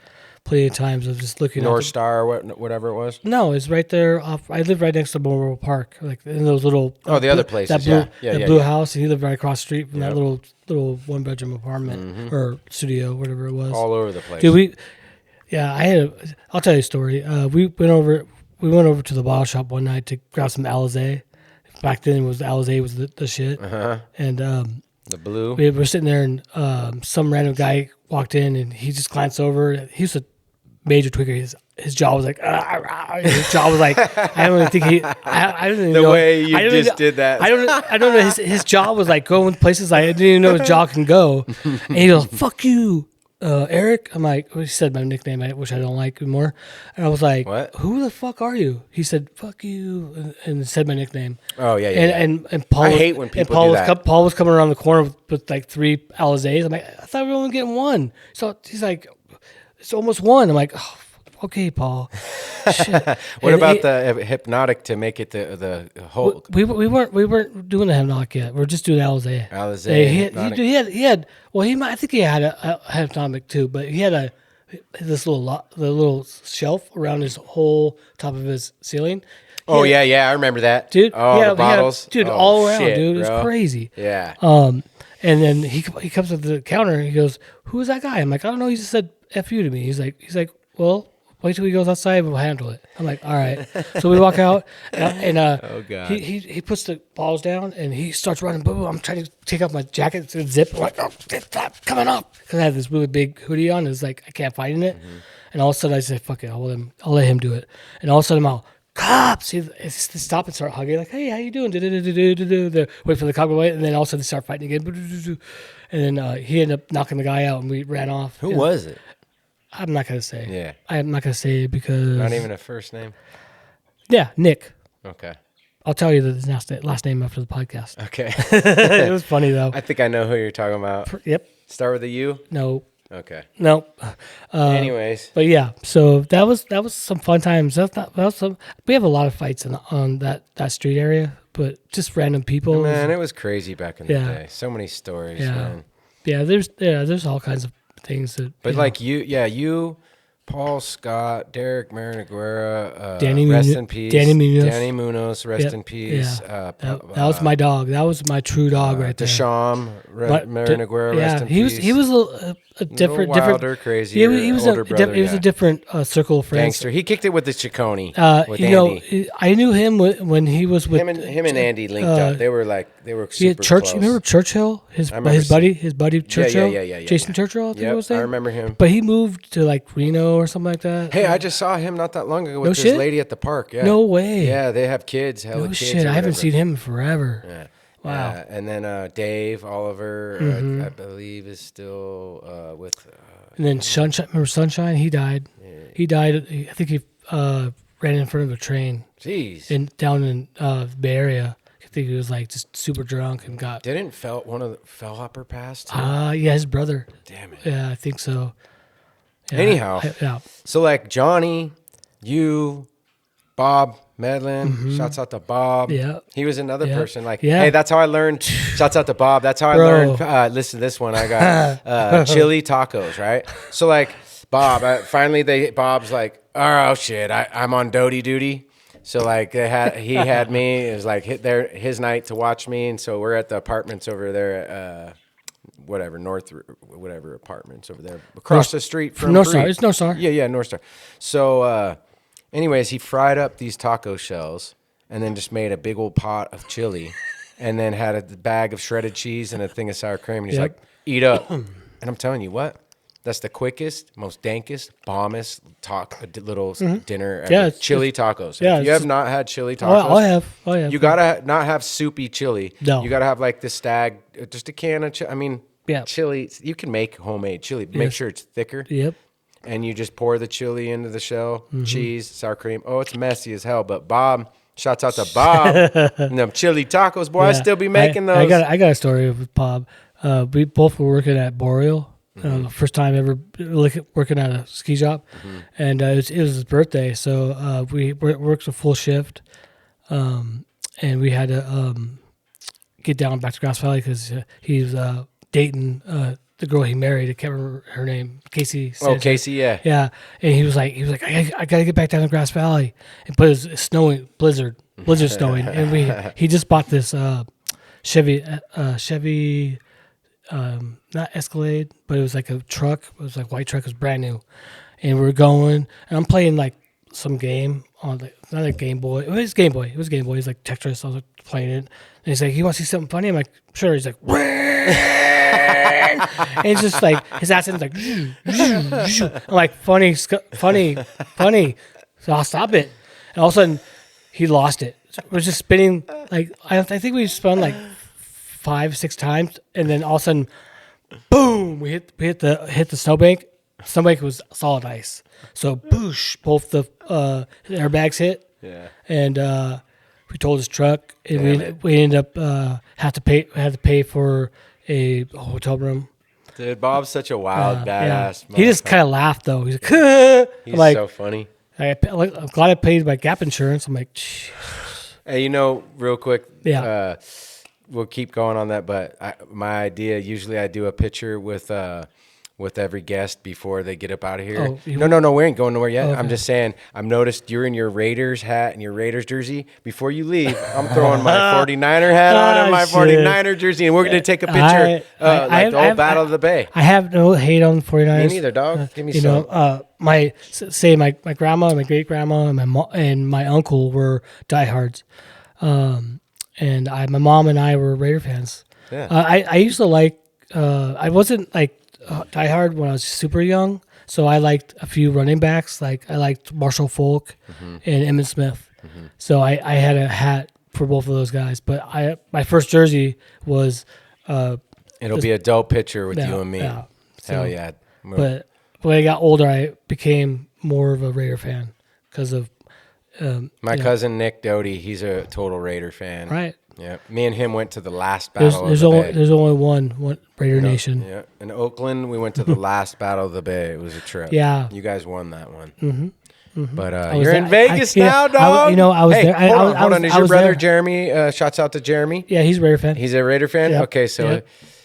plenty of times of just looking North Star or whatever it was. No, it's right there. I lived right next to Memorial Park, like in those little. The other places. That blue house, and he lived right across the street from that little 1-bedroom apartment or studio, whatever it was. All over the place. Dude, I'll tell you a story. We went over to the bottle shop one night to grab some Alizé. Back then, Alizé was the shit. And the blue. we were sitting there, and some random guy walked in, and he just glanced over. He was a major tweaker. His jaw was like, his jaw was like, I don't even think I don't even know. The way you just did that. I don't know. His jaw was like going places I didn't even know his jaw can go. And he goes, "Fuck you, Eric." I'm like, he said my nickname, which I don't like anymore. And I was like, "What? Who the fuck are you?" He said, "Fuck you," and said my nickname. Oh yeah. And Paul. I hate when people do that. Paul was coming around the corner with like 3 Alizés. I'm like, I thought we were only getting one. So he's like, it's almost one. I'm like, oh, okay, Paul. What about the hypnotic to make it the whole? We weren't doing the hypnotic yet. We were just doing Alizé. Alizé. He had. Well, I think he had a hypnotic too, but he had the little shelf around his whole top of his ceiling. Oh yeah, I remember that, dude. Oh, the bottles, all around, shit, dude. Bro. It's crazy. Yeah. And then he comes to the counter and he goes, "Who is that guy?" I'm like, "I don't know." He just said "F you" to me. He's like, "Well, wait till he goes outside. We'll handle it." I'm like, "All right." So we walk out, and oh god, he puts the balls down and he starts running. Boom! I'm trying to take off my jacket to zip. I'm like, "Oh, stop coming up!" Because I have this really big hoodie on. It's like I can't fight in it. And all of a sudden I say, "Fuck it, I'll let him do it." And all of a sudden I'm all, "Cops!" They stop and start hugging, like, "Hey, how you doing?" Wait for the cop to wait, and then all of a sudden they start fighting again. And then he ended up knocking the guy out, and we ran off. Who was it? I'm not gonna say. Yeah, I'm not gonna say it because not even a first name. Yeah, Nick. Okay. I'll tell you the last name after the podcast. Okay. It was funny though. I think I know who you're talking about. Yep. Start with a U. No. Okay. No. Anyways. But yeah, so that was some fun times. We have a lot of fights on that street area, but just random people. Man, it was crazy back in the day. So many stories, man. Yeah, there's all kinds of things that. But like you, Paul Scott, Derek Marinaguera, Danny rest Munoz, in peace. Danny Munoz, rest in peace. Yeah. That was my dog. That was my true dog right there. Desham Marinaguera, rest in peace. He was a different, wilder, crazy. He was older brother, he was a different circle of friends. Gangster. He kicked it with the Ciccone. With Andy. I knew him when he was with him and Andy linked up. They were super close. You remember Churchill? His buddy Churchill. Yeah. Jason Churchill. I think it was there. I remember him. But he moved to like Reno or something like that. Hey, I just saw him not that long ago with this shit? lady at the park. Yeah. No way. Yeah, they have kids. Hella No kids shit. I haven't seen him in forever. Yeah. Wow. And then Dave Oliver, I believe, is still with. And then Sunshine. Remember Sunshine? He died. Yeah. He died. I think he ran in front of a train. Jeez. Down in the Bay Area. I think he was like just super drunk and got. Didn't one of the Fellhopper pass? Yeah, his brother. Damn it. Yeah, I think so. Yeah, Anyhow, yeah. So like Johnny, you, Bob Medlin, shouts out to Bob. Yeah. He was another person. Like, yeah. Hey, that's how I learned. Shouts out to Bob. That's how I learned. Listen to this one. I got chili tacos, right? So like Bob, Bob's like, oh shit, I'm on Doty duty. So like he had me. It was like his night to watch me, and so we're at the apartments over there at whatever apartments over there across the street from North Star. It's North Star. Yeah, North Star. So anyways, he fried up these taco shells and then just made a big old pot of chili and then had a bag of shredded cheese and a thing of sour cream, and he's like, eat up. And I'm telling you what, That's the quickest, most dankest, bombest little dinner ever. Yeah, it's chili tacos. yeah, If you it's have not had chili Oh, tacos, I have. Oh, yeah. you gotta not have soupy chili. No. You gotta have like the Stag, just a can of chili. I mean, Yeah. chili. You can make homemade chili. Make Yes. sure it's thicker. Yep. And you just pour the chili into the shell, Mm-hmm. cheese, sour cream. Oh, it's messy as hell. But Bob, shouts out to Bob. And them chili tacos, boy. I Yeah. still be making those. I got a story with Bob. We both were working at Boreal. First time ever working at a ski shop, and it was his birthday, so we worked a full shift, and we had to get down back to Grass Valley because he's dating the girl he married. I can't remember her name, Casey. Oh, Sanchez. Casey, yeah. Yeah, and he was like, I gotta get back down to Grass Valley, but it's snowing, blizzard snowing, and he just bought this Chevy, not Escalade, but it was like a truck. It was like white truck. It was brand new, and we were going, and I'm playing like some game on not a Game Boy. It was Game Boy. It was Game Boy. He's like Tetris. I was like, playing it, and he's like, "You want to see something funny?" I'm like, "Sure." He's like, and it's just like his accent's like, I'm like, funny. So I'll stop it, and all of a sudden, he lost it. It was just spinning like I think we spun like 5-6 times, and then all of a sudden, boom! We hit the snowbank. Snowbank was solid ice, so boosh! Both the airbags hit. Yeah. And we told his truck, and we ended up had to pay for a hotel room. Dude, Bob's such a wild, badass. Yeah. He just kind of laughed though. He's like, He's I'm like, so funny. I'm glad I paid my Gap insurance. I'm like, "Jeez." Hey, real quick. Yeah. We'll keep going on that, but my idea, usually I do a picture with every guest before they get up out of here. Oh, No, we ain't going nowhere yet. Okay. I'm just saying, I've noticed you're in your Raiders hat and your Raiders jersey. Before you leave, I'm throwing my 49er hat on and my shit. 49er jersey, and we're going to take a picture the whole Battle of the Bay. I have no hate on 49ers. Me neither, dog. Give me some. My grandma, my great grandma, and my mom and my uncle were diehards, and my mom and I were Raider fans. Yeah. I used to like. I wasn't like diehard when I was super young, so I liked a few running backs. Like I liked Marshall Faulk and Emmitt Smith. So I had a hat for both of those guys. But my first jersey was. It'll be a dope picture with you and me. Yeah. Hell yeah. But when I got older, I became more of a Raider fan because of my cousin Nick Doty. He's a total Raider fan. right. Yeah, me and him went to the last Battle There's of the only Bay. there's only one Raider Nation. Yeah, in Oakland, we went to the last Battle of the Bay. It was a trip. Yeah. You guys won that one. But was you're there- in Vegas yeah, now, dog. I was hey, there. Hold on. Is I your was brother there. Jeremy? Shouts out to Jeremy. Yeah, he's a Raider fan. He's a Raider fan. Yeah. Okay, so Yeah.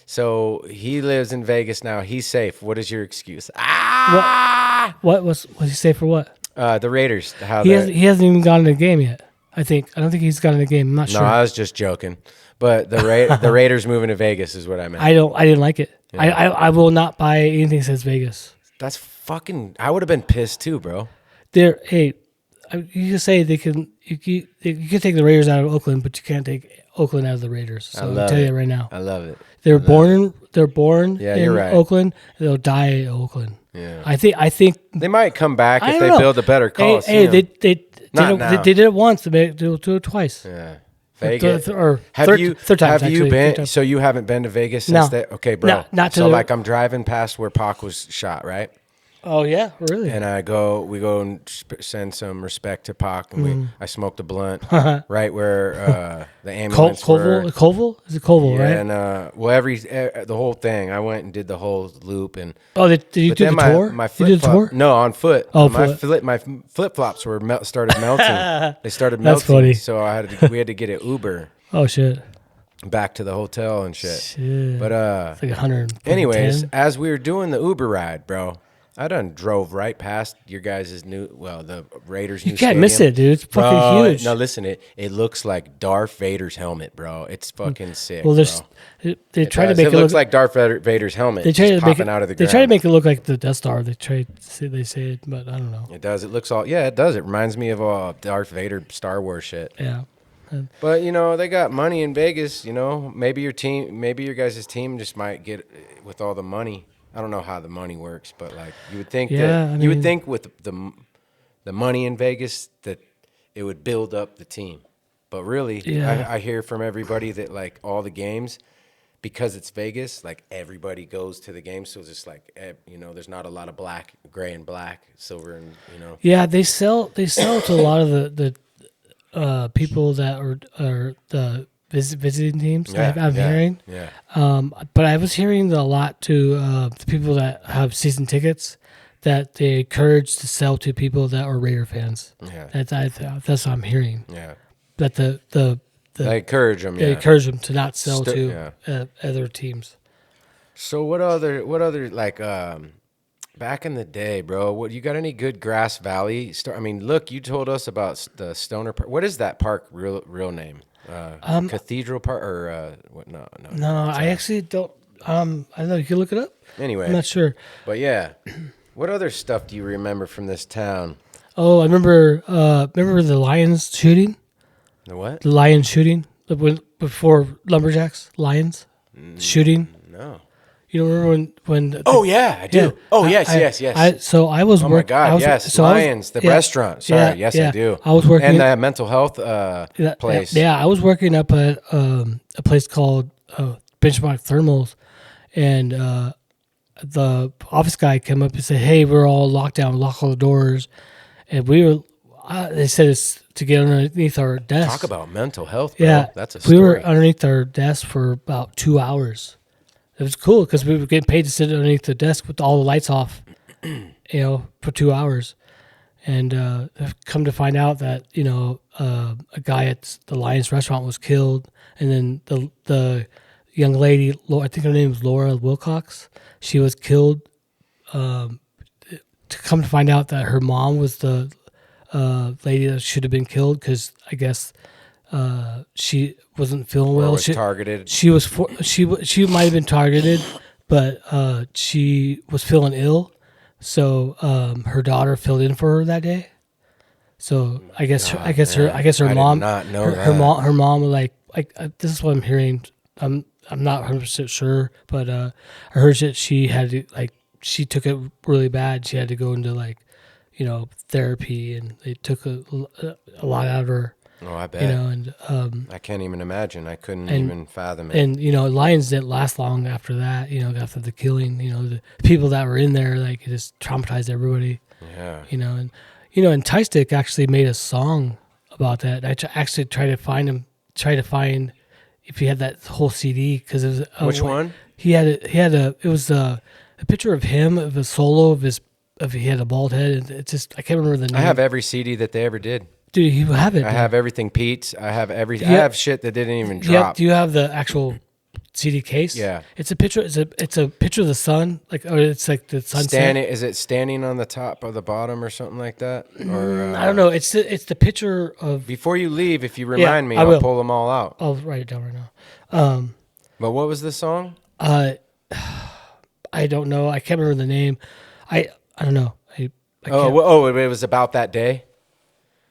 so he lives in Vegas now. He's safe. What is your excuse? Ah, What was he say for what? the Raiders. How He they- hasn't even gotten in the game yet. I don't think he's gotten in the game. I'm not No, sure. I was just joking. But the the Raiders moving to Vegas is what I meant. I didn't like it. I will not buy anything that says Vegas. That's fucking. I would have been pissed too, bro. You can say they can. You can take the Raiders out of Oakland, but you can't take Oakland out of the Raiders. So I'll tell you that right now. I love it. They're born Yeah, in you're right. Oakland. They'll die in Oakland. Yeah. I think They might come back I if don't they know. build a better Hey, Coliseum. Not now. they did it once. They'll do it twice. Yeah. Th- Vegas. or have third- you third times, have you actually, been? third time. So you haven't been to Vegas No. since that? Okay, bro. Not to so the- like I'm driving past where Pac was shot, right? Oh yeah, really? And we go and send some respect to Pac, and I smoked a blunt right where the ambulance were. Colville? Is it Colville, Yeah, right? and the whole thing. I went and did the whole loop, and Oh, did you but do then the tour? My You did the flip-flop- tour? No, on foot. Oh, my foot. my flip flops were started melting. They started That's melting. funny. So we had to get an Uber Oh shit. back to the hotel and shit. Shit. But It's like 100. anyways, as we were doing the Uber ride, bro, I done drove right past your guys' the Raiders' new you can't miss stadium. it, dude. It's fucking Bro, huge. No, listen, it looks like Darth Vader's helmet, bro. It's fucking sick. Well, there's they try to make it looks look like Darth Vader's helmet. They try just to make popping it out of the They ground. try to make it look like the Death Star. They say it, but I don't know. It does. It looks all. Yeah, it does. It reminds me of Darth Vader Star Wars shit. Yeah. But they got money in Vegas. Maybe your guys' team just might get with all the money. I don't know how the money works, but like you would think Yeah, that I you would mean- think with the money in Vegas that it would build up the team. But really, Yeah. I hear from everybody that like all the games, because it's Vegas, like everybody goes to the game. So it's just like, there's not a lot of gray and black, silver and, Yeah, they sell to a lot of the people that are the visiting teams. I'm hearing. Yeah. But I was hearing a lot to the people that have season tickets that they encourage to sell to people that are Raider fans. Yeah. That's what I'm hearing. Yeah. That I encourage them. they Yeah. encourage them to not sell Yeah. to other teams. So what other like back in the day, bro? What you got any good Grass Valley? I mean, look, you told us about the Stoner Park. What is that park real name? Cathedral Park or what? No. No, I actually don't. I don't know. You can look it up. Anyway, I'm not sure. But yeah, what other stuff do you remember from this town? Oh, I remember. Remember the Lions shooting? The what? The Lions shooting before Lumberjacks Lions shooting. No. You don't remember when? Oh yeah, I do. Yeah. Oh yes. So I was Oh my working. God! Yes, Lions, the restaurant. Sorry, yes, I do. I was working and the mental health place. Yeah, I was working up at a place called Benchmark Thermals, and the office guy came up and said, "Hey, we're all locked down. Lock all the doors." And we were. They said it's to get underneath our desk. Talk about mental health, bro. Yeah, That's a story. We were underneath our desk for about 2 hours. It was cool because we were getting paid to sit underneath the desk with all the lights off, for 2 hours. And I've come to find out that a guy at the Lions restaurant was killed, and then the young lady, I think her name was Laura Wilcox, she was killed. To come to find out that her mom was the lady that should have been killed because I guess she wasn't feeling well. Was targeted. She might have been targeted, but she was feeling ill, so her daughter filled in for her that day. So I guess her I mom, did not know that. her mom was like this is what I'm hearing. I'm not 100% sure, but I heard that she had to she took it really bad. She had to go into therapy, and they took a lot out of her. Oh, I bet. And I can't even imagine. I couldn't even fathom it. and Lions didn't last long after that. After the killing, the people that were in there, it just traumatized everybody. Yeah. And Ty Stick actually made a song about that. I actually tried to find if he had that whole CD because it was Which one? He had it was a picture of him of a solo of he had a bald head. And it's just I can't remember the name. I have every CD that they ever did. Dude, you have it. I have everything Pete's. I have I have shit that didn't even drop. Do you have the actual CD case? Yeah. It's a picture. It's a picture of the sun, or it's like the sunset. Is it standing on the top or the bottom or something like that? Or I don't know. It's the picture of. Before you leave, if you remind me, I I'll will. pull them all out. I'll write it down right now. But what was the song? I don't know. I can't remember the name. I don't know. I can't. It was about that day.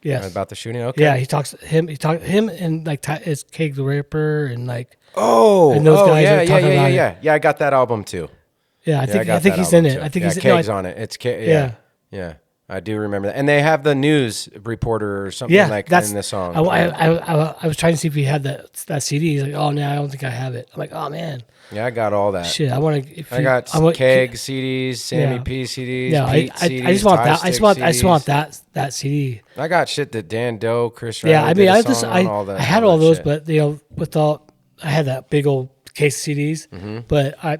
Yes. About the shooting. Okay. Yeah, he talks him and it's Keg the Rapper and and those guys are talking about it. Yeah, I got that album too. Yeah, I think that he's in album it. too. I think yeah, he's Keg's on it. It's Yeah. Yeah. I do remember that. And they have the news reporter or something in the song. I was trying to see if he had that CD. He's like, oh no, I don't think I have it. I'm like, oh man. Yeah, I got all that. Shit, I want to. I got Keg CDs, Sammy P CDs, Yeah, Pete I CDs, just want Ty that. I Stick just want CDs. that CD. I got shit that Dan Doe, Chris Yeah, Riley I mean, did a song on, all that. I had all that those, shit. but I had that big old case of CDs, Mm-hmm. but I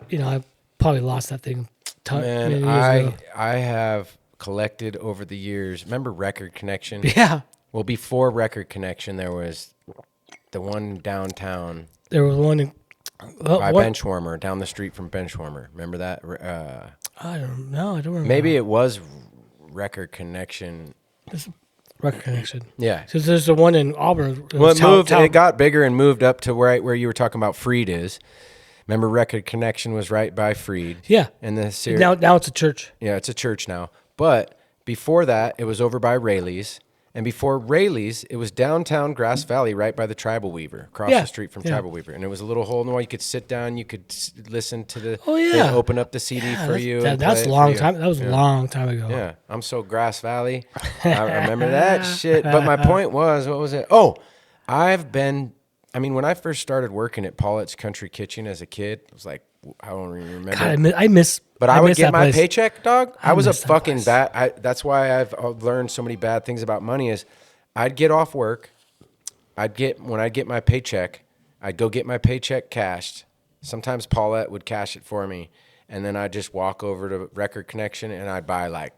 probably lost that thing. Many Man, years ago. I have collected over the years. Remember Record Connection? Yeah, Well, before Record Connection, there was the one downtown there was one in, by Benchwarmer, down the street from Benchwarmer. Remember that? I don't know. I don't remember. Maybe it was Record Connection. Record Connection. Yeah. So there's the one in Auburn. Well, it got bigger and moved up to where you were talking about Freed is. Remember, Record Connection was right by Freed. Yeah. And the Now it's a church. yeah, it's a church now. But before that, it was over by Rayleigh's, And before Rayleigh's, it was downtown Grass Valley, right by the Tribal Weaver, across Yeah. the street from Yeah. Tribal Weaver. And there was a little hole in the wall. You could sit down. You could listen to the. Oh, yeah. They'd open up the CD Yeah, for that's- you. That, and that's play a it long for you. time. That was a long time ago. Yeah, I'm so Grass Valley. I remember that shit. But my point was, what was it? Oh, when I first started working at Paulette's Country Kitchen as a kid, it was like, I don't even remember. God, I miss. But I would miss get that my place. paycheck, dog. I was a miss that fucking place. bad. That's why I've learned so many bad things about money. Is I'd get off work, when I'd get my paycheck, I'd go get my paycheck cashed. Sometimes Paulette would cash it for me, and then I'd just walk over to Record Connection and I'd buy like.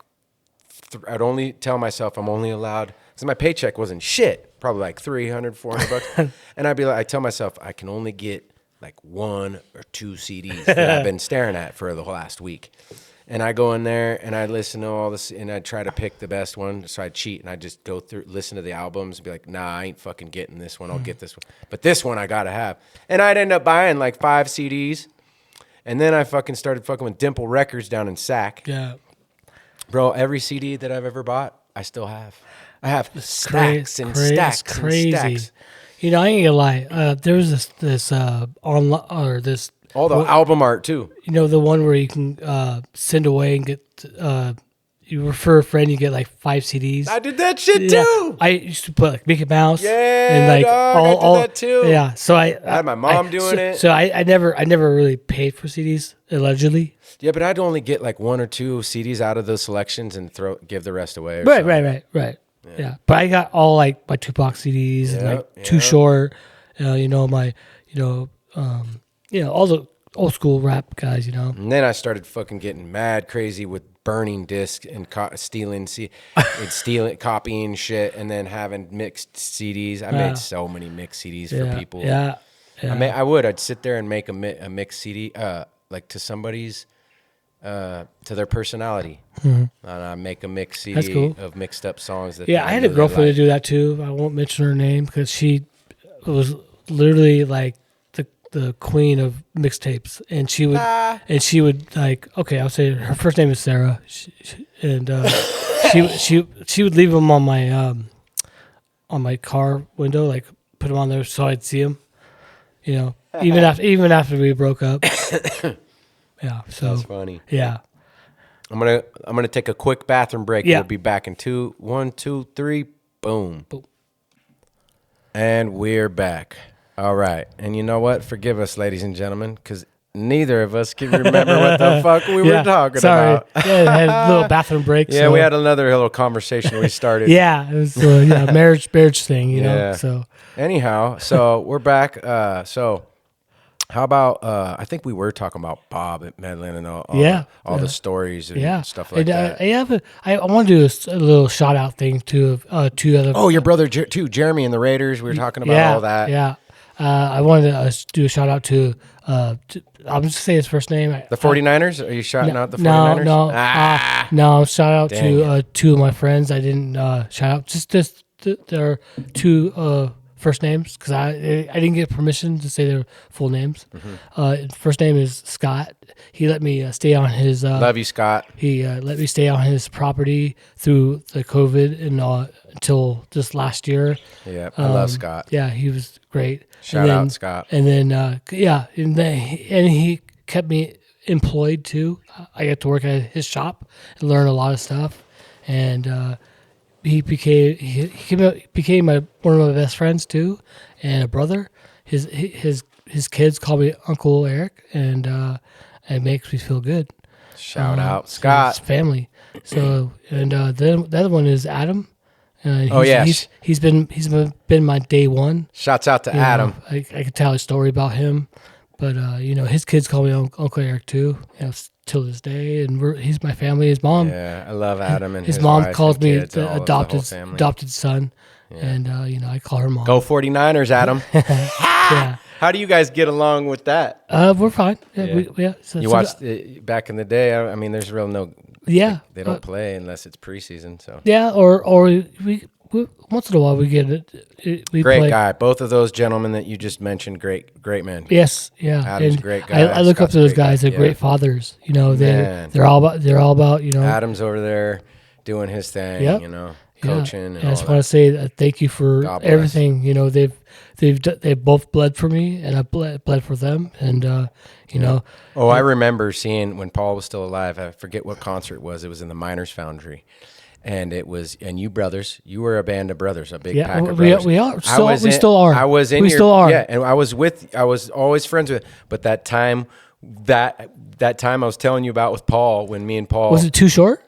I'd only tell myself I'm only allowed because my paycheck wasn't shit, probably like $300-$400, and I tell myself I can only get like 1 or 2 CDs that I've been staring at for the last week. And I go in there and I listen to all this and I try to pick the best one. So I cheat and I just go through, listen to the albums and be like, nah, I ain't fucking getting this one. I'll get this one. But this one I got to have. And I'd end up buying like 5 CDs. And then I fucking started fucking with Dimple Records down in Sac. Yeah. Bro, every CD that I've ever bought, I still have. I have stacks and It's stacks crazy. and stacks. You know, I ain't gonna lie. There was this online or this. All the album art too. You know, the one where you can send away and get. You refer a friend, you get like 5 CDs. I did that shit Yeah. too. I used to put like Mickey Mouse. Yeah, and like dog, I did that too. Yeah, so I had my mom doing it. So I never really paid for CDs allegedly. Yeah, but I'd only get like 1 or 2 CDs out of those selections and give the rest away. Or something. Right. Yeah, but I got all like my Tupac CDs and like Too Short. You know all the old school rap guys. You know. And then I started fucking getting mad crazy with burning discs and copying shit, and then having mixed CDs. I made so many mixed CDs for people. Yeah. I'd sit there and make a mixed CD, like to somebody's, to their personality. And I make a mixed CD That's cool. of mixed up songs. That Yeah, I had a really girlfriend like. to do that too. I won't mention her name because she was literally like the queen of mixtapes, and she would like, okay, I'll say her first name is Sarah, and she would leave them on my car window, like put them on there so I'd see them. You know, even after we broke up. Yeah, so That's funny. yeah. I'm gonna take a quick bathroom break. Yeah. We'll be back in 2, 1, 2, 3, boom. And we're back. All right. And you know what? Forgive us, ladies and gentlemen, because neither of us can remember what the fuck we were talking about. Yeah, I had a little bathroom break. Yeah, so. we had another little conversation we started. Yeah, it was marriage thing, you know. Yeah. So Anyhow, so we're back. So how about I think we were talking about Bob at Medlin and all the stories and stuff like that. I want to do a little shout out thing to 2 other. Oh, your brother too, Jeremy and the Raiders. We were talking about all that. Yeah. I wanted to do a shout out to I'm just say his first name. The 49ers? Are you shouting out the No, 49ers? no. Shout out Dang to 2 of my friends. I didn't shout out just their 2 first names because I didn't get permission to say their full names. First name is Scott. He let me stay on his. Love you, Scott. He let me stay on his property through the COVID and until just last year. Yeah, I love Scott. Yeah, he was great. Shout out, Scott. And then and he kept me employed too. I got to work at his shop and learn a lot of stuff. And he became one of my best friends too, and a brother. His kids call me Uncle Eric, and it makes me feel good. Shout out, So Scott. it's family. So and then the other one is Adam. He's been my day one. Shouts out to You know, Adam. I could tell a story about him, but his kids call me Uncle Eric too. Till this day, and he's my family. His mom, Yeah, I love Adam and his his mom wife calls and me kids, the whole adopted family. son, and I call her mom. Go 49ers, Adam. Yeah, How do you guys get along with that? we're fine. Yeah. So, You watched back in the day. I mean, there's no. Yeah, They don't play unless it's preseason. So yeah, or we once in a while we get it. We great play. guy. Both of those gentlemen that you just mentioned, great men. Yes, yeah. Adam's and a great guy. I look up Scott's to those a great guys. guy. They're great Yeah. fathers. Man. They're all about. Adam's over there doing his thing. Yep. You know. coaching. And I just all want to that. say thank you for God bless. everything. You know, they've both bled for me, and I bled for them. And you know, Oh, I remember seeing when Paul was still alive. I forget what concert it was. It was in the Miners Foundry. And you brothers, you were a band of brothers, a big pack of brothers. we are. I Still are. I was in We your, still are. yeah, and I was always friends with, but that time I was telling you about with Paul, when me and Paul. Was it too short?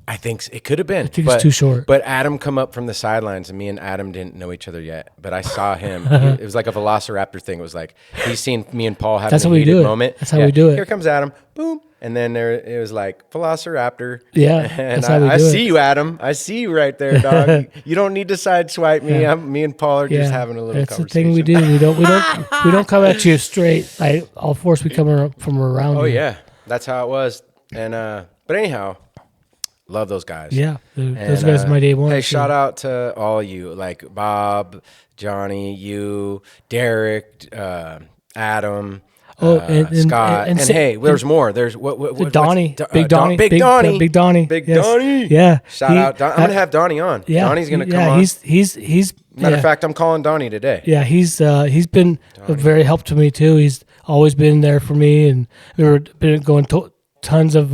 I think it could have been. I think it's too short. But Adam come up from the sidelines, and me and Adam didn't know each other yet. But I saw him. It was like a Velociraptor thing. It was like he's seen me and Paul having That's a how we heated do it. moment. That's how we do it. Here comes Adam. Boom. And then it was like Velociraptor. Yeah, And that's how we I do it. see you, Adam. I see you right there, dog. You don't need to sideswipe me. Yeah. Me and Paul are just having a little That's conversation. the thing we do. We don't come at you straight. Like all force, we come from around. Oh you. yeah, that's how it was. And but anyhow, love those guys. Yeah, those And, guys are my day one. Hey, shout out to all of you, like Bob, Johnny, you, Derek, Adam, Scott, and hey, there's more. There's what Donnie, Big Donnie, Big Donnie, Big yes. Donnie. Yeah, Shout out. I'm gonna have Donnie on. Yeah, Donnie's gonna come on. He's Matter yeah. of fact, I'm calling Donnie today. Yeah, he's been a very help to me too. He's always been there for me, and we've been going to tons of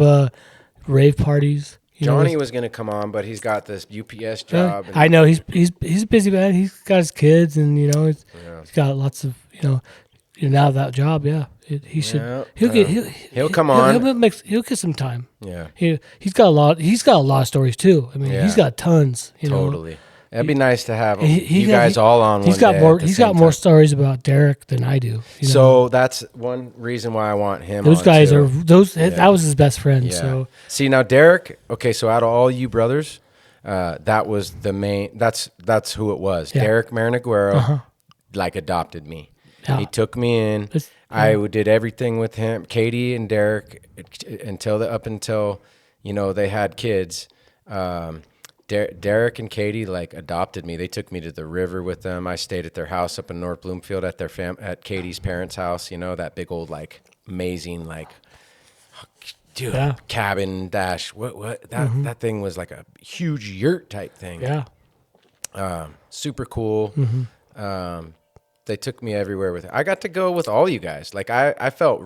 rave parties. Johnny was gonna come on, but he's got this UPS job. And I know he's a busy man. He's got his kids, and he's got lots of now that job. Yeah, he should. Yeah, he'll come on. He'll get some time. Yeah, he's got a lot. He's got a lot of stories too. I mean, he's got tons. Totally. It'd be nice to have He you guys all on. He's got more. He's got more stories about Derek than I do. So that's one reason why I want him. Those on guys too. are those. That was his best friend. Yeah. So see now, Derek. Okay, so out of all you brothers, that was the main. That's who it was. Yeah. Derek Marinaguero, like adopted me. Yeah. He took me in. I did everything with him. Katie and Derek until they had kids. Derek and Katie like adopted me. They took me to the river with them. I stayed at their house up in North Bloomfield at their at Katie's parents' house. That big old like amazing like cabin dash. What that thing was like a huge yurt type thing. yeah, Super cool. They took me everywhere with it. I got to go with all you guys. Like I felt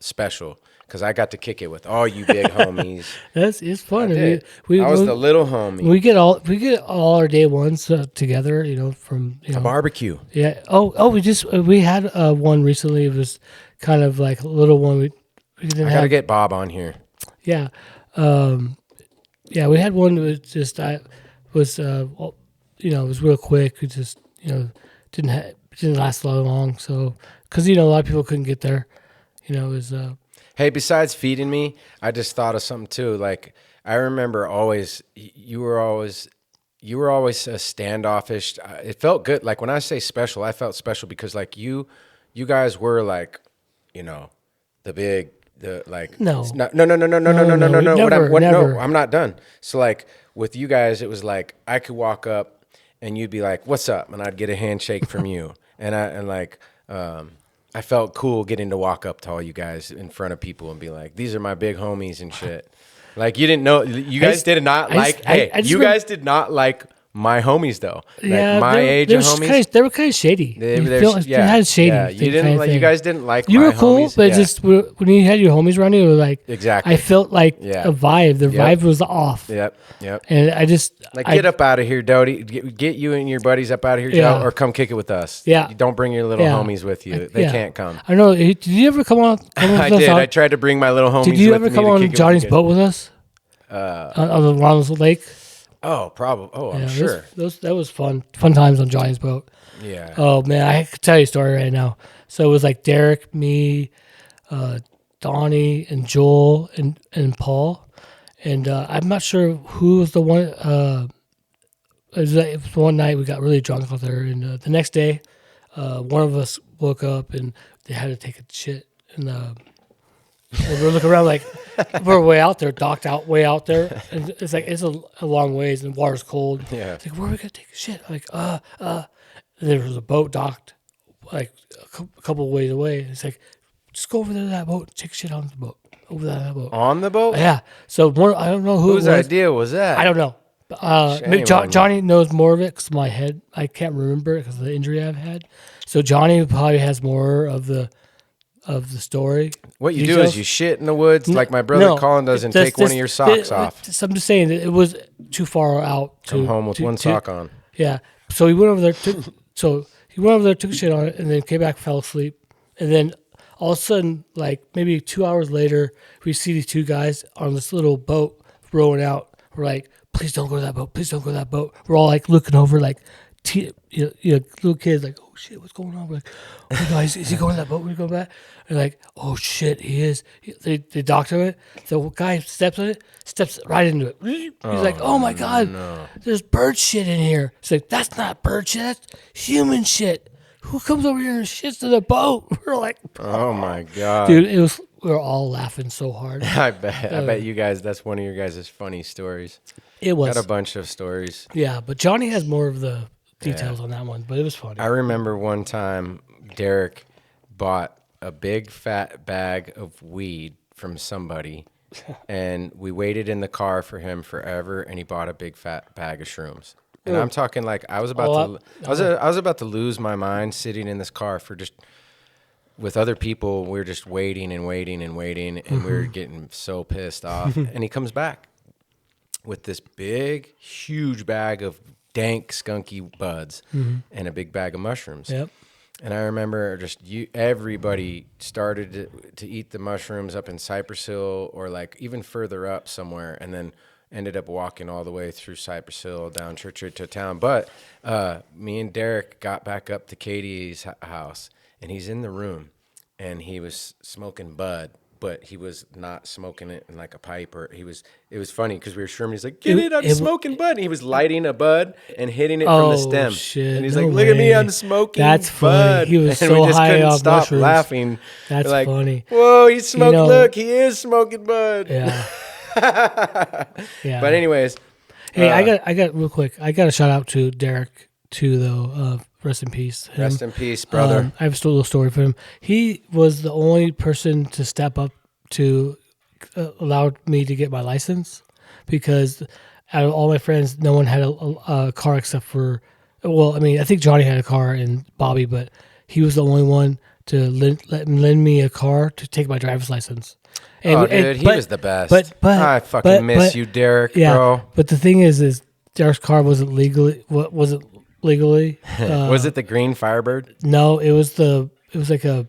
special. Because I got to kick it with all you big homies. it's fun. I was the little homie. We get all our day ones together. From A barbecue. Yeah. We had one recently. It was kind of like a little one. We didn't I gotta get Bob on here. Yeah. We had one that was just it was real quick. It just didn't last long. So because a lot of people couldn't get there. It was. Hey, besides feeding me, I just thought of something too. Like I remember you were always standoffish. It felt good. Like when I say special, I felt special because like you guys were like, the big, No. No. Never. I'm not done. So like with you guys, it was like I could walk up and you'd be like, "What's up?" and I'd get a handshake from you, I felt cool getting to walk up to all you guys in front of people and be like, "These are my big homies and shit." Like you didn't know. You guys did not like. You guys did not like my homies though. Like my age of homies. They were kind of shady. They had shady. Yeah, you didn't. You guys didn't like. You my were cool, homies. but just when you had your homies around you, it was like exactly. I felt like a vibe. The vibe was off. Yep. And I just get up out of here, Dodie. Get you and your buddies up out of here, Yeah. or come kick it with us. Yeah. You don't bring your little homies with you. They can't come. I know. Did you ever come on? I did. I tried to bring my little homies. Did you ever with me come to on kick it Johnny's with you. boat with us? On the Ronald's Lake. Oh, probably. Oh, I'm sure. That was fun. Fun times on Johnny's boat. Yeah. Oh man, I could tell you a story right now. So it was like Derek, me, Donnie, and Joel, and Paul, and I'm not sure who was the one. It was one night we got really drunk out there, and the next day, one of us woke up and they had to take a shit, and we were looking around like we're way out there, docked out way out there, and it's like it's a long ways and the water's cold. Yeah. It's like where are we gonna take a shit? Like and there was a boat docked like a couple of ways away. It's like just go over there to that boat, take a shit on the boat, over that boat. On the boat? Yeah. So I don't know whose idea was that? I don't know. Anyone. Johnny knows more of it because my head, I can't remember it because of the injury I've had. So Johnny probably has more of the story. What you do details. is you shit in the woods like my brother No, Colin does and that's- take one of that's- your socks off. I'm just saying that it was too far out. Come home with one sock on. Yeah. So he went over there. Took a shit on it, and then came back, fell asleep, and then all of a sudden, like maybe 2 hours later, we see these two guys on this little boat rowing out. We're like, please don't go to that boat. Please don't go to that boat. We're all like looking over, like, little kids, like, oh shit, what's going on? We're like, oh my God, is he going to that boat? We go back. They're like, oh shit, he is. They doctor it. The guy steps on it, steps right into it. He's like, oh my God, there's bird shit in here. It's like, that's not bird shit, that's human shit. Who comes over here and shits in the boat? We're like, Oh my God. dude, we were all laughing so hard. I bet you guys, that's one of your guys' funny stories. It was. Got a bunch of stories. Yeah, but Johnny has more of the details on that one, but it was funny. I remember one time Derek bought a big fat bag of weed from somebody and we waited in the car for him forever and he bought a big fat bag of shrooms. And I'm talking like I was about I was about to lose my mind sitting in this car for just with other people. We were just waiting and waiting and waiting and we were getting so pissed off. And he comes back with this big, huge bag of dank, skunky buds and a big bag of mushrooms. Yep. And I remember everybody started to eat the mushrooms up in Cypress Hill or like even further up somewhere, and then ended up walking all the way through Cypress Hill down Church to town. But me and Derek got back up to Katie's house, and he's in the room, and he was smoking bud, but he was not smoking it in like a pipe or it was funny because we were sure he's like, get it, I'm smoking bud. And he was lighting a bud and hitting it from the stem. Shit, and he's no like, look at me, way. I'm smoking That's bud. funny. He was and so we just high couldn't off stop mushrooms. laughing. That's like, funny. Whoa, he's smoking. know- Look, he is smoking bud. Yeah. Yeah. But anyways, Hey, I got real quick. I got a shout out to Derek too, though. Rest in peace. Him. rest in peace, brother. I have a little story for him. He was the only person to step up to allow me to get my license because out of all my friends, no one had a car except for. Well, I mean, I think Johnny had a car and Bobby, but he was the only one to lend me a car to take my driver's license. And, dude, he was the best. But I fucking miss you, Derek, bro. But the thing is Derek's car wasn't legally. What was it legally? Was it the green Firebird? No, it was like a.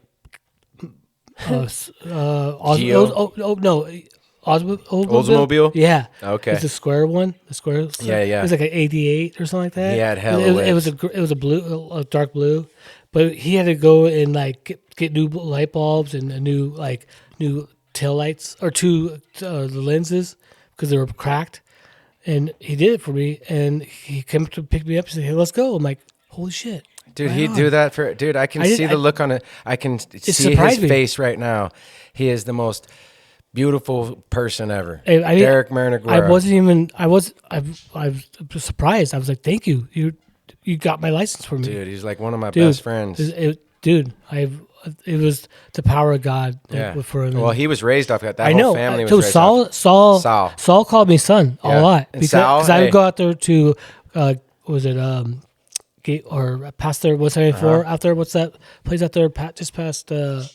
Oldsmobile? Yeah. Okay. It's the square one. The square. Yeah. It was like an 88 or something like that. He had hella it was a blue, a dark blue, but he had to go and like get new light bulbs and a new tail lights or the lenses because they were cracked, and he did it for me. And he came to pick me up and said, "Hey, let's go." I'm like, "Holy shit!" Dude, right he'd on. do that for dude. I can see the look on it. I can see his surprised me. face right now. He is the most beautiful person ever. Hey, Derek Marinagura. I wasn't even. I was surprised. I was like, "Thank you. You got my license for me, Dude, he's like one of my best friends. It was the power of God. Yeah. For him. Well, he was raised off that. That I whole know. family was So raised off. Saul called me son a Yeah. lot And Sal, because I hey. would go out there to was it gate or past there 174 out there? What's that place out there? Just past the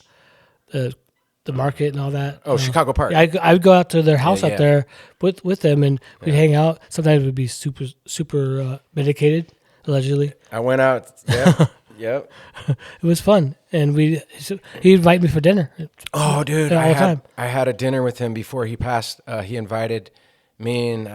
market and all that. Oh, Chicago Park. Yeah, I would go out to their house Yeah. out there with them, and we'd hang out. Sometimes we'd be super medicated, allegedly. I went out. Yep. Yep. It was fun, and he'd invite me for dinner. Oh, dude, all the time. I had a dinner with him before he passed. He invited me and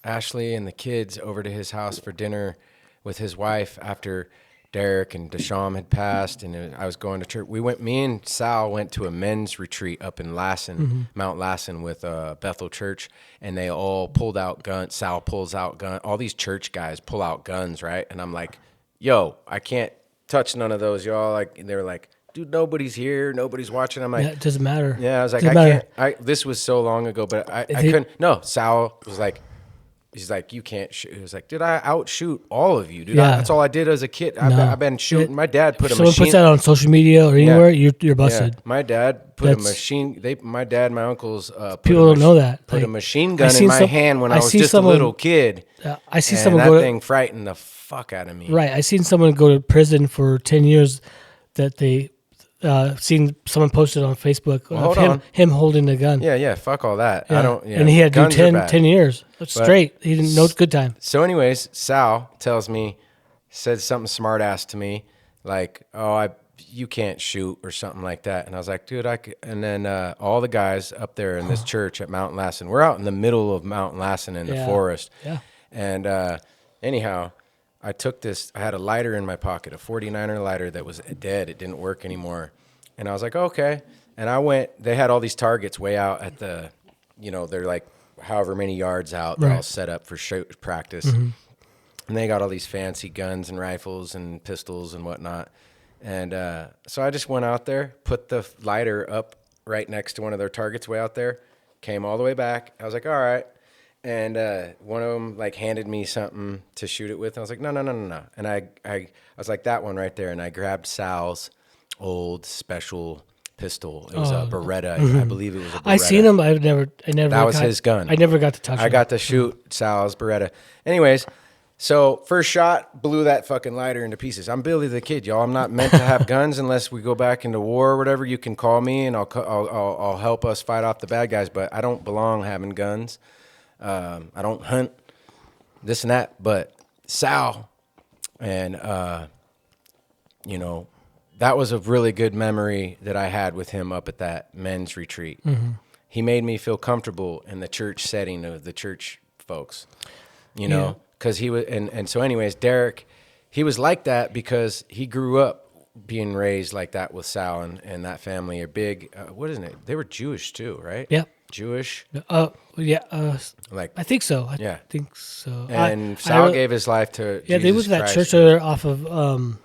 Ashley and the kids over to his house for dinner with his wife after Derek and Desham had passed, and I was going to church. Me and Sal went to a men's retreat up in Lassen, Mount Lassen, with Bethel Church, and they all pulled out guns. Sal pulls out gun. All these church guys pull out guns, right? And I'm like, yo, I can't touch none of those, y'all. Like, and they were like, dude, nobody's here, nobody's watching. I'm like, Yeah, it doesn't matter. yeah, I was like, Doesn't I matter. can't. This was so long ago, but I couldn't. No, Sal was like, he's like, you can't shoot. He was like, did I outshoot all of you, dude? Yeah. That's all I did as a kid. No. I've been shooting. My dad put If a someone machine. puts that on social media or anywhere, you're busted. Yeah, my dad put a That's- machine. My dad, and my uncles. Put People don't know that. Put a Like, machine I gun in seen my some- hand when I I was see just someone- a little kid. I see And someone that go thing frightened the fuck out of me. right. I seen someone go to prison for 10 years that they seen someone posted on Facebook Well, of hold on. him holding a gun. Yeah, fuck all that. Yeah. I don't. Yeah, and he had to guns do are 10, bad. 10 years straight. He didn't know good time. So, anyways, Sal tells me, said something smart ass to me, like, "Oh, you can't shoot" or something like that. And I was like, "Dude, I could." And then all the guys up there in this church at Mount Lassen, we're out in the middle of Mount Lassen in the Yeah. forest. Yeah. And anyhow, I took this. I had a lighter in my pocket, a 49er lighter that was dead. It didn't work anymore. And I was like, okay. And I went. They had all these targets way out at the, they're like however many yards out. They're all set up for practice. Mm-hmm. And they got all these fancy guns and rifles and pistols and whatnot. And so I just went out there, put the lighter up right next to one of their targets way out there, came all the way back. I was like, all right. And one of them like handed me something to shoot it with. And I was like, no. And I was like, that one right there. And I grabbed Sal's old special pistol. It was a Beretta. I believe it was a Beretta. I seen him. I never. That was his gun. I never got to touch. I got to shoot Sal's Beretta. Anyways, so first shot blew that fucking lighter into pieces. I'm Billy the Kid, y'all. I'm not meant to have guns unless we go back into war or whatever. You can call me and I'll help us fight off the bad guys. But I don't belong having guns. I don't hunt this and that. But Sal, and that was a really good memory that I had with him up at that men's retreat. Mm-hmm. He made me feel comfortable in the church setting of the church folks, because he was, and so anyways, Derek, he was like that because he grew up being raised like that with Sal and that family are big. What isn't it? They were Jewish too, right? Yeah. Jewish. Yeah. Like I think so. Yeah. I think so. And Sal gave his life to Yeah, Jesus they was that Christ. church there off of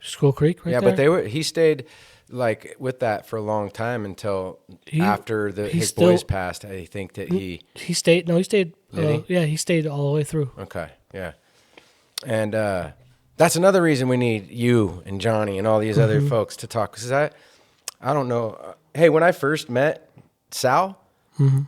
Squirrel Creek, right Yeah, there. but he stayed like with that for a long time until after his still- boys passed. I think that he stayed. No, he stayed. Did he? Yeah, he stayed all the way through. okay, yeah, and that's another reason we need you and Johnny and all these other folks to talk. Because I don't know. Hey, when I first met Sal,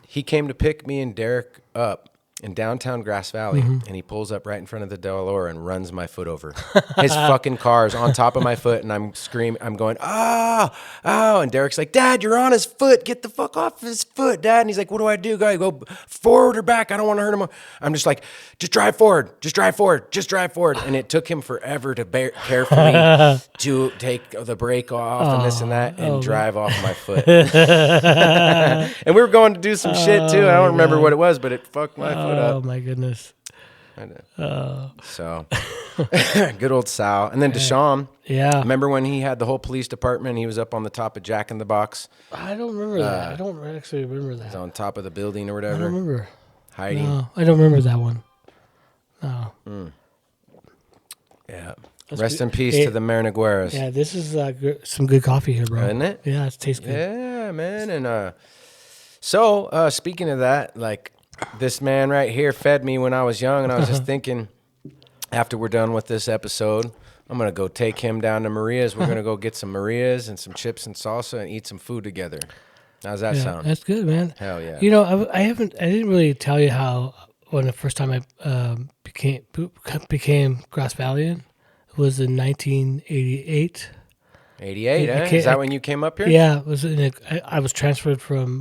he came to pick me and Derek up in downtown Grass Valley, and he pulls up right in front of the Delaware and runs my foot over. His fucking car is on top of my foot, and I'm screaming. I'm going, oh, and Derek's like, Dad, you're on his foot. Get the fuck off his foot, Dad. And he's like, what do I do? Go forward or back? I don't want to hurt him. I'm just like, just drive forward. And it took him forever to carefully to take the brake off and this and that and drive off my foot. And we were going to do some shit too. I don't remember what it was, but it fucked my foot Oh up. my goodness. I know. So, good old Sal. And then Deshaun. Yeah. Remember when he had the whole police department? He was up on the top of Jack in the Box, I don't remember that. I don't actually remember that. on top of the building or I don't whatever, remember. hiding. No, I don't remember that one. No. Yeah. That's Rest good. in peace Hey, to the Marinagueras. Yeah, this is some good coffee here, bro. Isn't it? Yeah, it tastes good. Yeah, man. And so speaking of that, like this man right here fed me when I was young, and I was just thinking, after we're done with this episode, I'm gonna go take him down to Maria's. We're gonna go get some Maria's and some chips and salsa and eat some food together. How's that Yeah, sound? that's good, man. Hell yeah. You know, I didn't really tell you how when the first time I became Grass Valleyan was in 1988. 88, I eh? can't- Is that when you came up here? Yeah, it was I was transferred from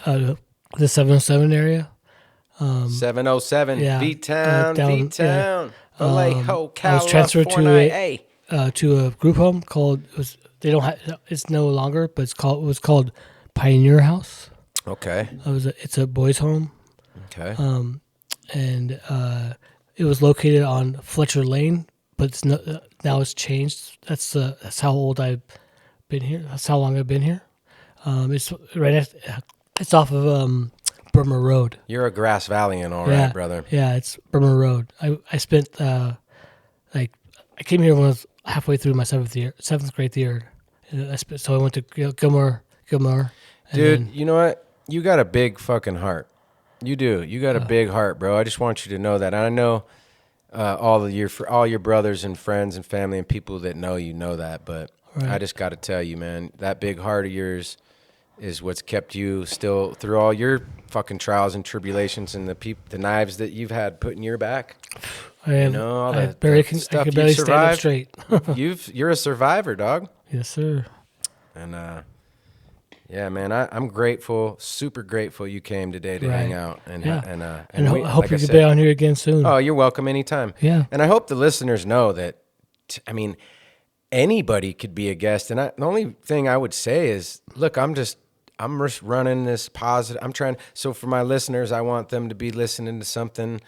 the 707 area. 707, Yeah, V-Town, down- V-Town, Vallejo, I was transferred to California. a group home called it's no longer, but it was called Pioneer House. Okay. It's a boys' home. Okay. And it was located on Fletcher Lane, but now it's changed. That's how old I've been here. That's how long I've been here. It's it's off of Burma Road. You're a Grass Valleyan, all right, brother. Yeah, it's Burma Road. I spent I came here when I was halfway through my seventh grade year. So I went to Gilmore. Dude, you know what? You got a big fucking heart. You do. You got a big heart, bro. I just want you to know that. And I know all your brothers and friends and family and people that know you know that. But I just got to tell you, man, that big heart of yours is what's kept you still through all your fucking trials and tribulations and the knives that you've had put in your back. I am. You know, all I the can barely stand up straight. You're a survivor, dog. Yes, sir. And yeah, man, I'm grateful, super grateful you came today to hang out. And I hope you can be on here again soon. Oh, you're welcome anytime. Yeah. And I hope the listeners know that, I mean, anybody could be a guest. And the only thing I would say is, look, I'm just running this positive. So for my listeners, I want them to be listening to something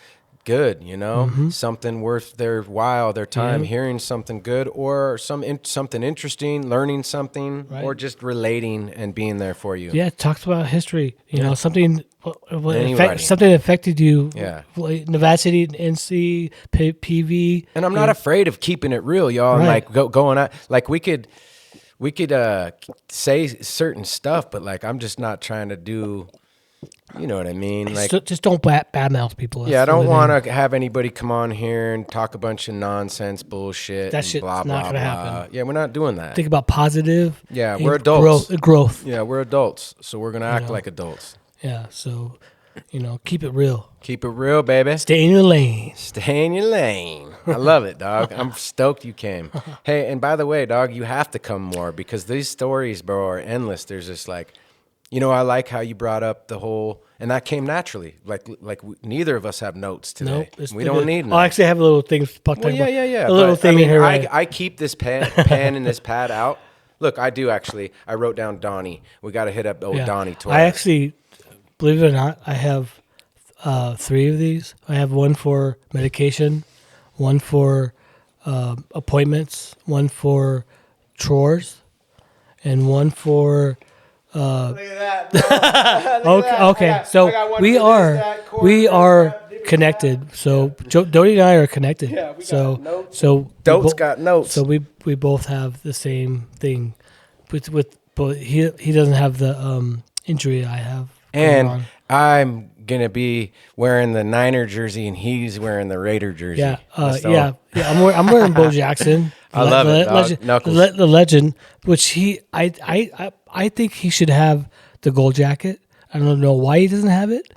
good, you know, something worth their while, their time, hearing something good or something interesting, learning something, or just relating and being there for you. Yeah, talks about history, you know, something Something affected you. Yeah. Nevada City, NC, PV. And I'm not afraid of keeping it real, y'all. Right. Like going out, like we could say certain stuff, but like I'm just not trying to do. You know what I mean? Like, just don't badmouth people. I don't want to have anybody come on here and talk a bunch of nonsense bullshit. That shit's blah, not blah, gonna blah. happen. Yeah, we're not doing that. Think about positive. Yeah, we're adults. Growth. Yeah, we're adults, so we're gonna act like adults. Yeah, so keep it real. Keep it real, baby. Stay in your lane. Stay in your lane. I love it, dog. I'm stoked you came. Hey, and by the way, dog, you have to come more because these stories, bro, are endless. There's just like. I like how you brought up the whole, and that came naturally. Neither of us have notes today. Nope, we don't need. I actually have a little thing. Yeah. A little thing in here. I keep this pen and this pad out. Look, I do actually. I wrote down Donnie. We got to hit up old Donnie Torres. I actually, believe it or not, I have 3 of these. I have one for medication, one for appointments, one for chores, and one for. Look at that. Okay. So we are connected. So Dodie and I are connected. Yeah, we got notes. So Dote's got notes. So we both have the same thing, but he doesn't have the injury I have. And I'm gonna be wearing the Niner jersey, and he's wearing the Raider jersey. Yeah, I'm wearing Bo Jackson. I love it, dog. The legend, which I think he should have the gold jacket. I don't know why he doesn't have it.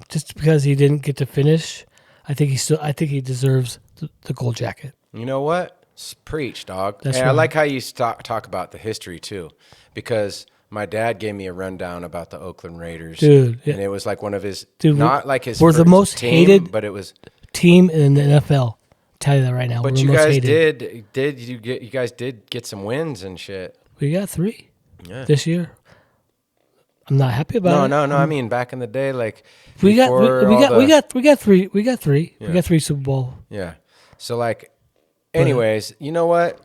Just because he didn't get to finish, I think he deserves the gold jacket. You know what? Preach, dog. That's and right. I like how you talk about the history too, because my dad gave me a rundown about the Oakland Raiders, dude. And it was like one of his, not like his. We're the most hated, but it was team in the NFL. I'll tell you that right now. But you guys you guys did get some wins and shit. We got 3 this year. I'm not happy about it. No. I mean, back in the day, like we got 3. We got 3 Super Bowl. Yeah. So like, anyways, you know what?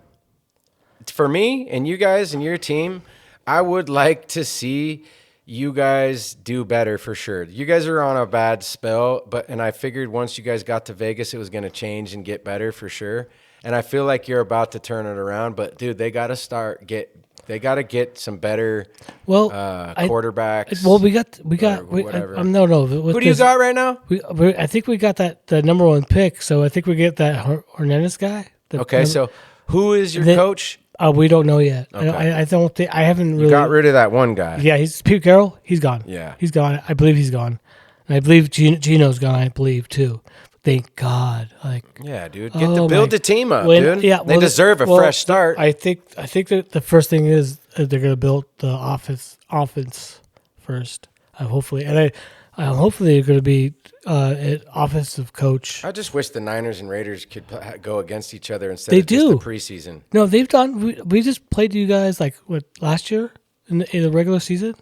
For me and you guys and your team, I would like to see you guys do better for sure. You guys are on a bad spell, and I figured once you guys got to Vegas, it was going to change and get better for sure. And I feel like you're about to turn it around, but dude, they got to get some better quarterbacks. Whatever. No. Who do you got right now? I think we got the number 1 pick, so I think we get that Hernandez guy. So who is your coach? We don't know yet. Okay. I don't think I haven't really. You got rid of that one guy. Yeah, he's Pete Carroll. He's gone. Yeah, he's gone. I believe he's gone, and I believe Gino's gone. I believe too. Thank God. Yeah, dude, build the team up, dude. Yeah, they deserve a fresh start. I think that the first thing is they're going to build the offense first. Hopefully they're going to be an offensive coach. I just wish the Niners and Raiders could go against each other instead of just the preseason. No, they've done. We just played you guys last year in the regular season.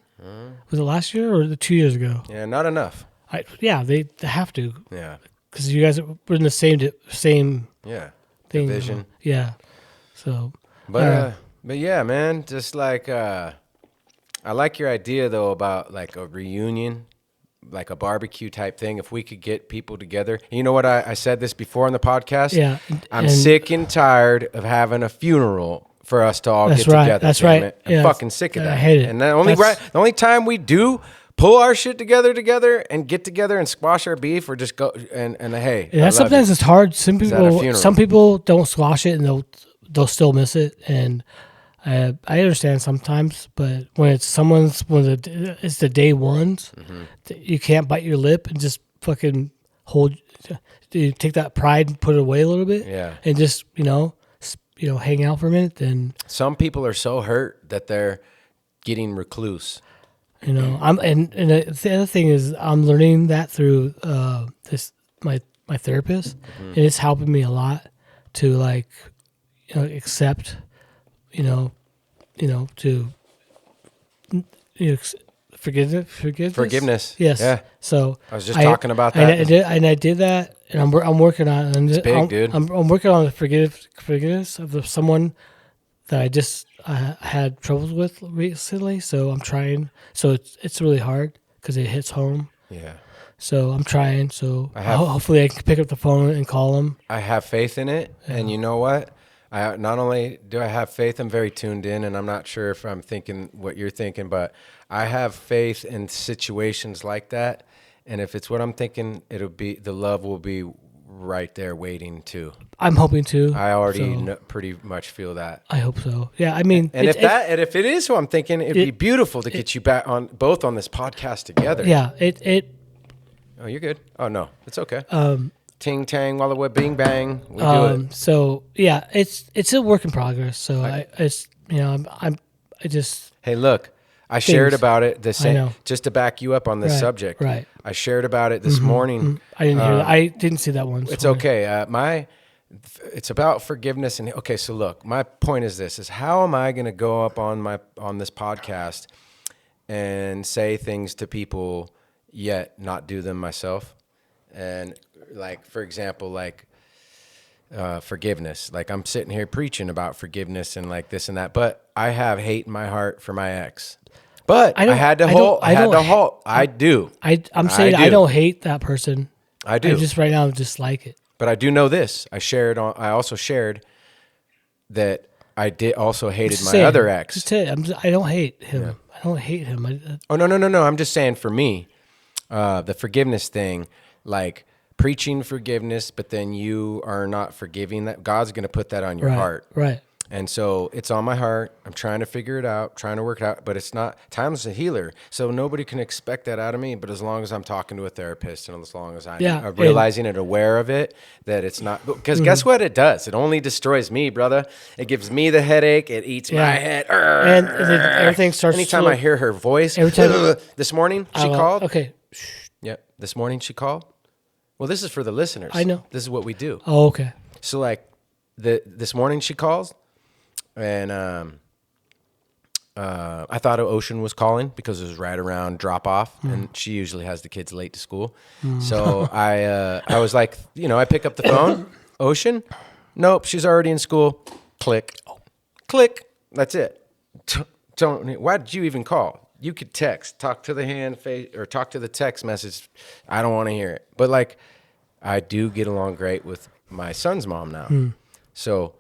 Was it last year or 2 years ago? Yeah, not enough. They have to. Yeah, because you guys were in the same thing. Division. Yeah, so. But yeah, man, just like I like your idea though about like a reunion. Like a barbecue type thing, if we could get people together. You know what? I said this before on the podcast. Yeah, I'm sick and tired of having a funeral for us to all get right, together. That's right. I'm fucking sick of that. I hate it. And the only time we do pull our shit together and get together and squash our beef, or just go and hey. Yeah, sometimes it's hard. Some at a people, funeral. don't squash it, and they'll still miss it. And I understand sometimes, but when it's it's the day ones, you can't bite your lip and just fucking you take that pride and put it away a little bit, and just hang out for a minute. Then some people are so hurt that they're getting recluse. I'm and the other thing is I'm learning that through my therapist, and it's helping me a lot to accept, forgiveness. Yes. Yeah. So I was just talking about that. I did that, and I'm working on it. It's big, dude. I'm working on the forgiveness of someone that I had troubles with recently. So I'm trying. So it's really hard because it hits home. Yeah. So I'm trying. So hopefully I can pick up the phone and call them. I have faith in it, and you know what? Not only do I have faith, I'm very tuned in, and I'm not sure if I'm thinking what you're thinking, but I have faith in situations like that. And if it's what I'm thinking, the love will be right there waiting too. I'm hoping to. I already pretty much feel that. I hope so. Yeah, I mean, and if it is who I'm thinking, it'd be beautiful to get you back both on this podcast together. Yeah, Oh, you're good. Oh no, it's okay. Ting tang, walla wah, bing bang. We do it. So yeah, it's a work in progress. So Hey, look. I shared about it just to back you up on this subject. Right. I shared about it this morning. I didn't hear that. I didn't see that one. It's okay. It's about forgiveness. And okay, so look, my point is this: is how am I going to go up on this podcast and say things to people yet not do them myself? And for example, forgiveness. Like I'm sitting here preaching about forgiveness and like this and that, but I have hate in my heart for my ex. But I had to halt. I do. I'm saying I don't hate that person. I do. I just right now dislike it. But I do know this. I also shared that I did also hated my other ex. I don't hate him. Yeah. I don't hate him. Oh no. I'm just saying for me, the forgiveness thing, like preaching forgiveness, but then you are not forgiving that. God's going to put that on your heart. Right. And so it's on my heart. I'm trying to figure it out, trying to work it out, but it's not. Time's a healer. So nobody can expect that out of me. But as long as I'm talking to a therapist and as long as I'm realizing and aware of it, that it's not. Because guess what it does? It only destroys me, brother. It gives me the headache. It eats my head. And then everything starts. Anytime I hear her voice. This morning she called. Okay. Yep. This morning she called. Well, this is for the listeners. I know. This is what we do. Oh, okay. So this morning she calls. And I thought Ocean was calling because it was right around drop off, and she usually has the kids late to school. So I was like, I pick up the phone. Ocean? Nope, she's already in school. Click. That's it. Why did you even call? You could text, talk to the or talk to the text message. I don't want to hear it. But I do get along great with my son's mom now. So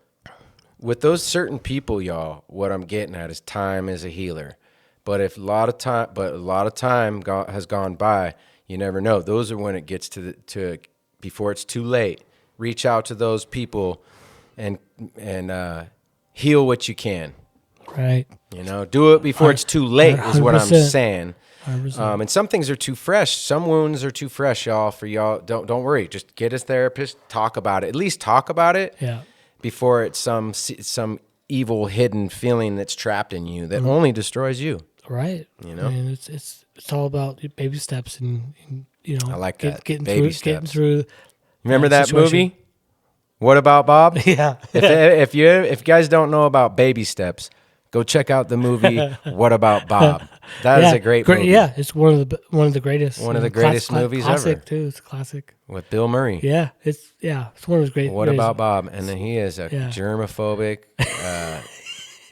with those certain people, y'all, what I'm getting at is time is a healer. But a lot of time has gone by, you never know. Those are when it gets to before it's too late. Reach out to those people and heal what you can. Right. Do it before it's too late is what I'm saying. 100%. And some things are too fresh. Some wounds are too fresh, y'all. For y'all, don't worry. Just get a therapist. Talk about it. At least talk about it. Yeah. Before it's some evil hidden feeling that's trapped in you that only destroys you. Right. I mean, it's all about baby steps and I like that. Getting through. Remember that movie? What About Bob? Yeah. If you guys don't know about baby steps, go check out the movie What About Bob. That is a great movie. Yeah, it's one of the greast. One of the greatest movies classic ever. Too. It's a classic. With Bill Murray. Yeah, it's one of the great. What About Bob? And then he is a germophobic.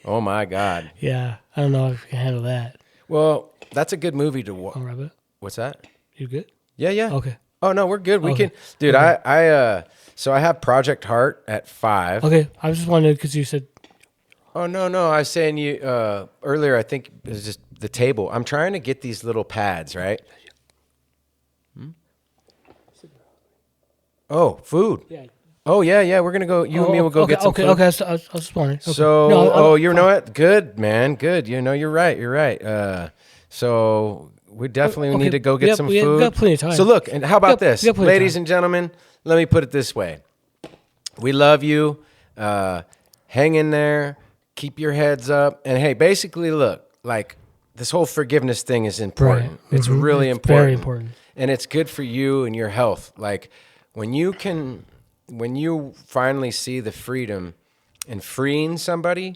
Oh my God. Yeah, I don't know if you can handle that. Well, that's a good movie to watch. Oh, Rabbit. What's that? You good? Yeah. Okay. Oh no, we're good. We can, dude. Okay. So I have Project Heart at 5. Okay, I was just wondering because you said. Oh no! I was saying you earlier. I think it was just the table. I'm trying to get these little pads, right? Oh, food. Yeah. Oh, yeah. We're going to go. You and me will go get some food. Okay. I was just wondering. Okay. So, No, you know what? Good, man. Good. You know, you're right. So we definitely need to go get some we food. got plenty of time. So look, and how about We got this? plenty of Ladies time. and gentlemen, let me put it this way. We love you. Hang in there. Keep your heads up. And hey, basically, look, like this whole forgiveness thing is important. Right. It's Mhm. really It's important. very important. And it's good for you and your health. Like when you finally see the freedom in freeing somebody,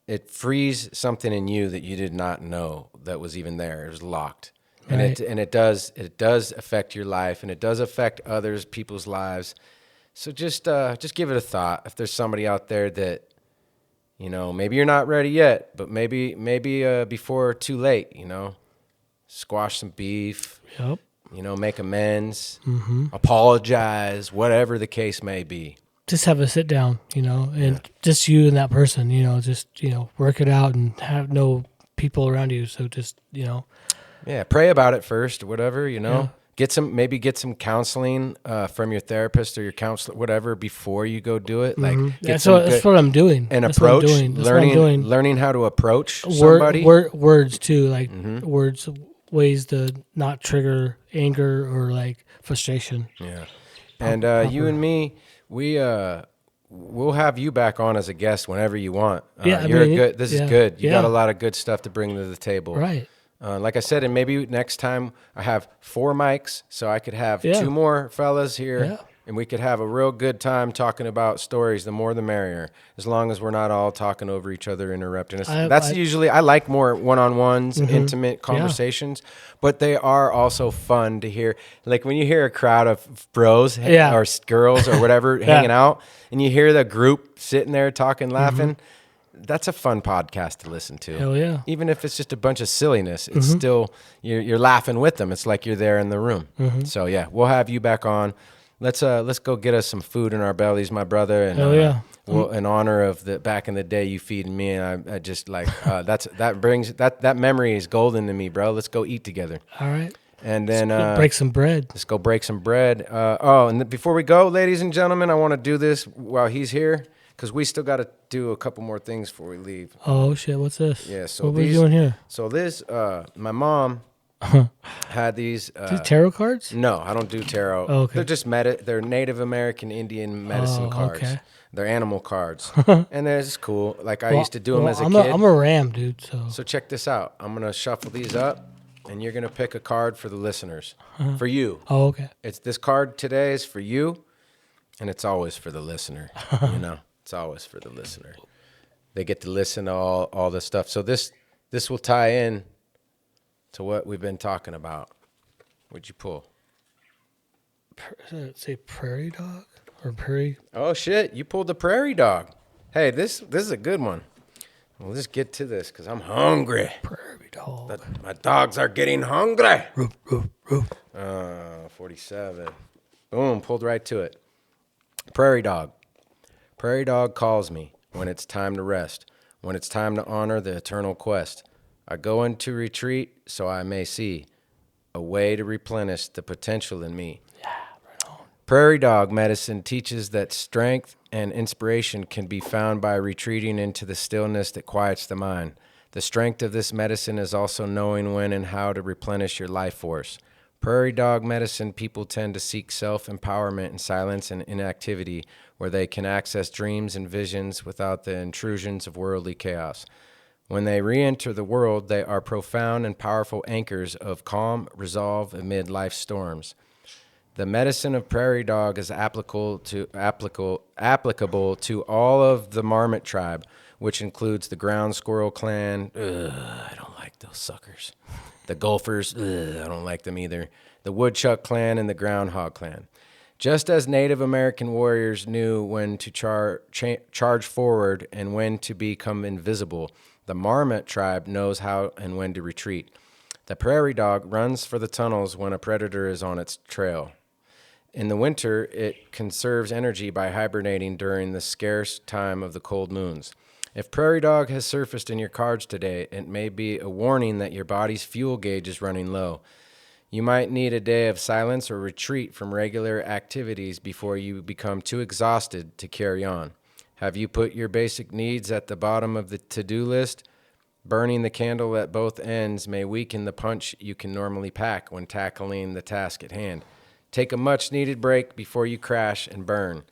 it frees something in you that you did not know that was even there. It was locked. And Right. it does affect your life, and it does affect people's lives. So just give it a thought. If there's somebody out there that, you know, maybe you're not ready yet, but maybe before too late, you know, squash some beef, Yep. you know, make amends, apologize, whatever the case may be. Just have a sit down, you know, and just you and that person, you know, just, you know, work it out and have no people around you. So just, you know, Yeah, pray about it first, or whatever, you know. Yeah. Get some counseling from your therapist or your counselor, whatever, before you go do it. Like, get that's what I'm doing. an That's what I'm approach, doing. That's what I'm doing. learning how to approach somebody. Words too, like words, ways to not trigger anger or like frustration. Yeah. And you and me, we'll have you back on as a guest whenever you want. Yeah, I you're mean, good. This is yeah, good. You got yeah. a lot of good stuff to bring to the table. Right. Like I said, and maybe next time I have 4 mics, so I could have Yeah. 2 more fellas here, Yeah. and we could have a real good time talking about stories. The more, the merrier. As long as we're not all talking over each other, interrupting us. I like more one-on-ones, intimate conversations, but they are also fun to hear. Like when you hear a crowd of bros or girls or whatever hanging out, and you hear the group sitting there talking, laughing. That's a fun podcast to listen to. Hell yeah. Even if it's just a bunch of silliness, it's still you're laughing with them. It's like you're there in the room. So yeah, we'll have you back on. Let's go get us some food in our bellies, my brother. And Hell yeah. well, in honor of the back in the day you feeding me, and I just like that memory is golden to me, bro. Let's go eat together. All right. And then Break some bread. let's go break some bread. And before we go, ladies and gentlemen, I want to do this while he's here. Because we still got to do a couple more things before we leave. Oh shit! What's this? Yeah, so what are we doing here? So this, my mom had these. These tarot cards? No, I don't do tarot. Oh, okay. They're just they're Native American Indian medicine cards. Okay. They're animal cards, and they're just cool. Like I used to do them as a I'm kid. I'm a ram, dude. So check this out. I'm gonna shuffle these up, and you're gonna pick a card for the listeners, for you. Oh, okay. It's this card today is for you, and it's always for the listener. You know. It's always for the listener. They get to listen to all this stuff. So this will tie in to what we've been talking about. What'd you pull? Does it say prairie dog or prairie? Oh shit! You pulled the prairie dog. Hey, this is a good one. Well, let's get to this because I'm hungry. Prairie dog. My dogs are getting hungry. Roof, roof, roof. 47. Boom! Pulled right to it. Prairie dog. Prairie dog calls me when it's time to rest, when it's time to honor the eternal quest. I go into retreat so I may see a way to replenish the potential in me. Yeah, right on. Prairie dog medicine teaches that strength and inspiration can be found by retreating into the stillness that quiets the mind. The strength of this medicine is also knowing when and how to replenish your life force. Prairie dog medicine people tend to seek self-empowerment in silence and inactivity, where they can access dreams and visions without the intrusions of worldly chaos. When they re-enter the world, they are profound and powerful anchors of calm resolve amid life's storms. The medicine of prairie dog is applicable to all of the marmot tribe, which includes the ground squirrel clan. I don't like those suckers. The gophers. I don't like them either. The woodchuck clan and the groundhog clan. Just as Native American warriors knew when to charge forward and when to become invisible, the marmot tribe knows how and when to retreat. The prairie dog runs for the tunnels when a predator is on its trail. In the winter, it conserves energy by hibernating during the scarce time of the cold moons. If Prairie Dog has surfaced in your cards today, it may be a warning that your body's fuel gauge is running low. You might need a day of silence or retreat from regular activities before you become too exhausted to carry on. Have you put your basic needs at the bottom of the to-do list? Burning the candle at both ends may weaken the punch you can normally pack when tackling the task at hand. Take a much-needed break before you crash and burn.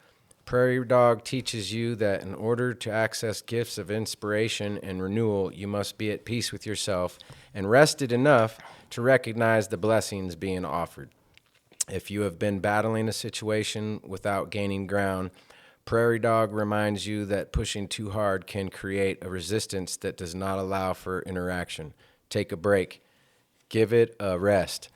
Prairie Dog teaches you that in order to access gifts of inspiration and renewal, you must be at peace with yourself and rested enough to recognize the blessings being offered. If you have been battling a situation without gaining ground, Prairie Dog reminds you that pushing too hard can create a resistance that does not allow for interaction. Take a break. Give it a rest.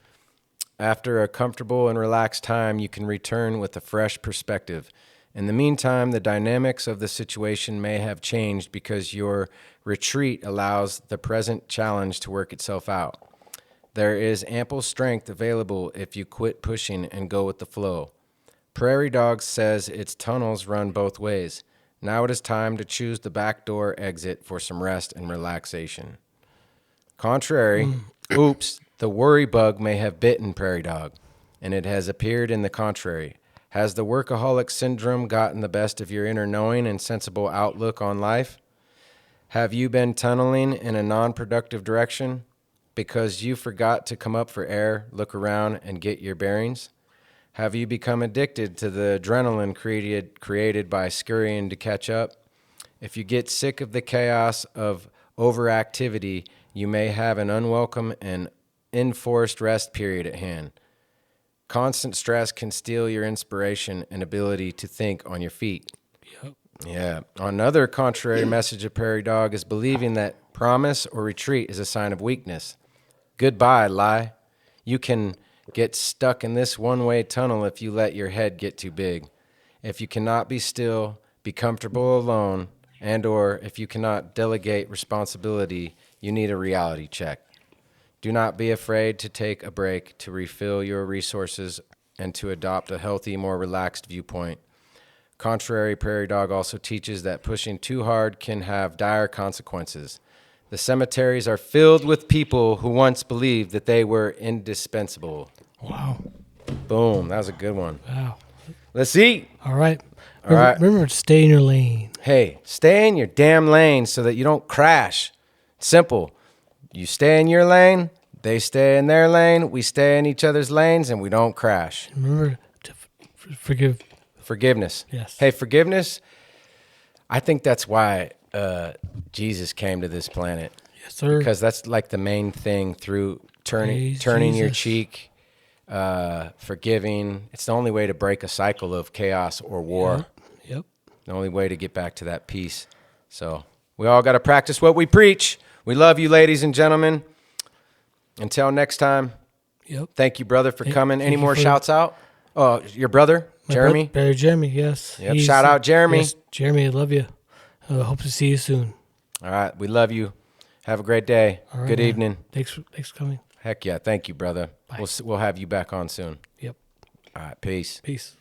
After a comfortable and relaxed time, you can return with a fresh perspective. In the meantime, the dynamics of the situation may have changed because your retreat allows the present challenge to work itself out. There is ample strength available if you quit pushing and go with the flow. Prairie Dog says its tunnels run both ways. Now it is time to choose the back door exit for some rest and relaxation. Contrary, oops, the worry bug may have bitten Prairie Dog, and it has appeared in the contrary. Has the workaholic syndrome gotten the best of your inner knowing and sensible outlook on life? Have you been tunneling in a non-productive direction because you forgot to come up for air, look around, and get your bearings? Have you become addicted to the adrenaline created by scurrying to catch up? If you get sick of the chaos of overactivity, you may have an unwelcome and enforced rest period at hand. Constant stress can steal your inspiration and ability to think on your feet. Yep. Yeah. Another contrary message of Prairie Dog is believing that promise or retreat is a sign of weakness. Goodbye, lie. You can get stuck in this one-way tunnel if you let your head get too big. If you cannot be still, be comfortable alone, and or if you cannot delegate responsibility, you need a reality check. Do not be afraid to take a break to refill your resources and to adopt a healthy, more relaxed viewpoint. Contrary, Prairie Dog also teaches that pushing too hard can have dire consequences. The cemeteries are filled with people who once believed that they were indispensable. Wow. Boom, that was a good one. Wow. Let's eat. All right. All right. Remember to stay in your lane. Hey, stay in your damn lane so that you don't crash. Simple. You stay in your lane, they stay in their lane, we stay in each other's lanes, and we don't crash. Remember to forgive. Forgiveness. Yes. Hey, forgiveness, I think that's why Jesus came to this planet. Yes, sir. Because that's like the main thing through turning your Jesus. cheek, forgiving. It's the only way to break a cycle of chaos or war. Yep. The only way to get back to that peace. So we all got to practice what we preach. We love you, ladies and gentlemen. Until next time, Yep. thank you, brother, for coming. thank Any you more for- shouts out? Oh, your brother, Jeremy? Brother Jeremy, yes. Yep, shout out Jeremy. Yes, Jeremy, I love you. Hope to see you soon. All right, we love you. Have a great day. All right, Good man. evening. Thanks for coming. Heck yeah, thank you, brother. Bye. We'll have you back on soon. Yep. All right, peace. Peace.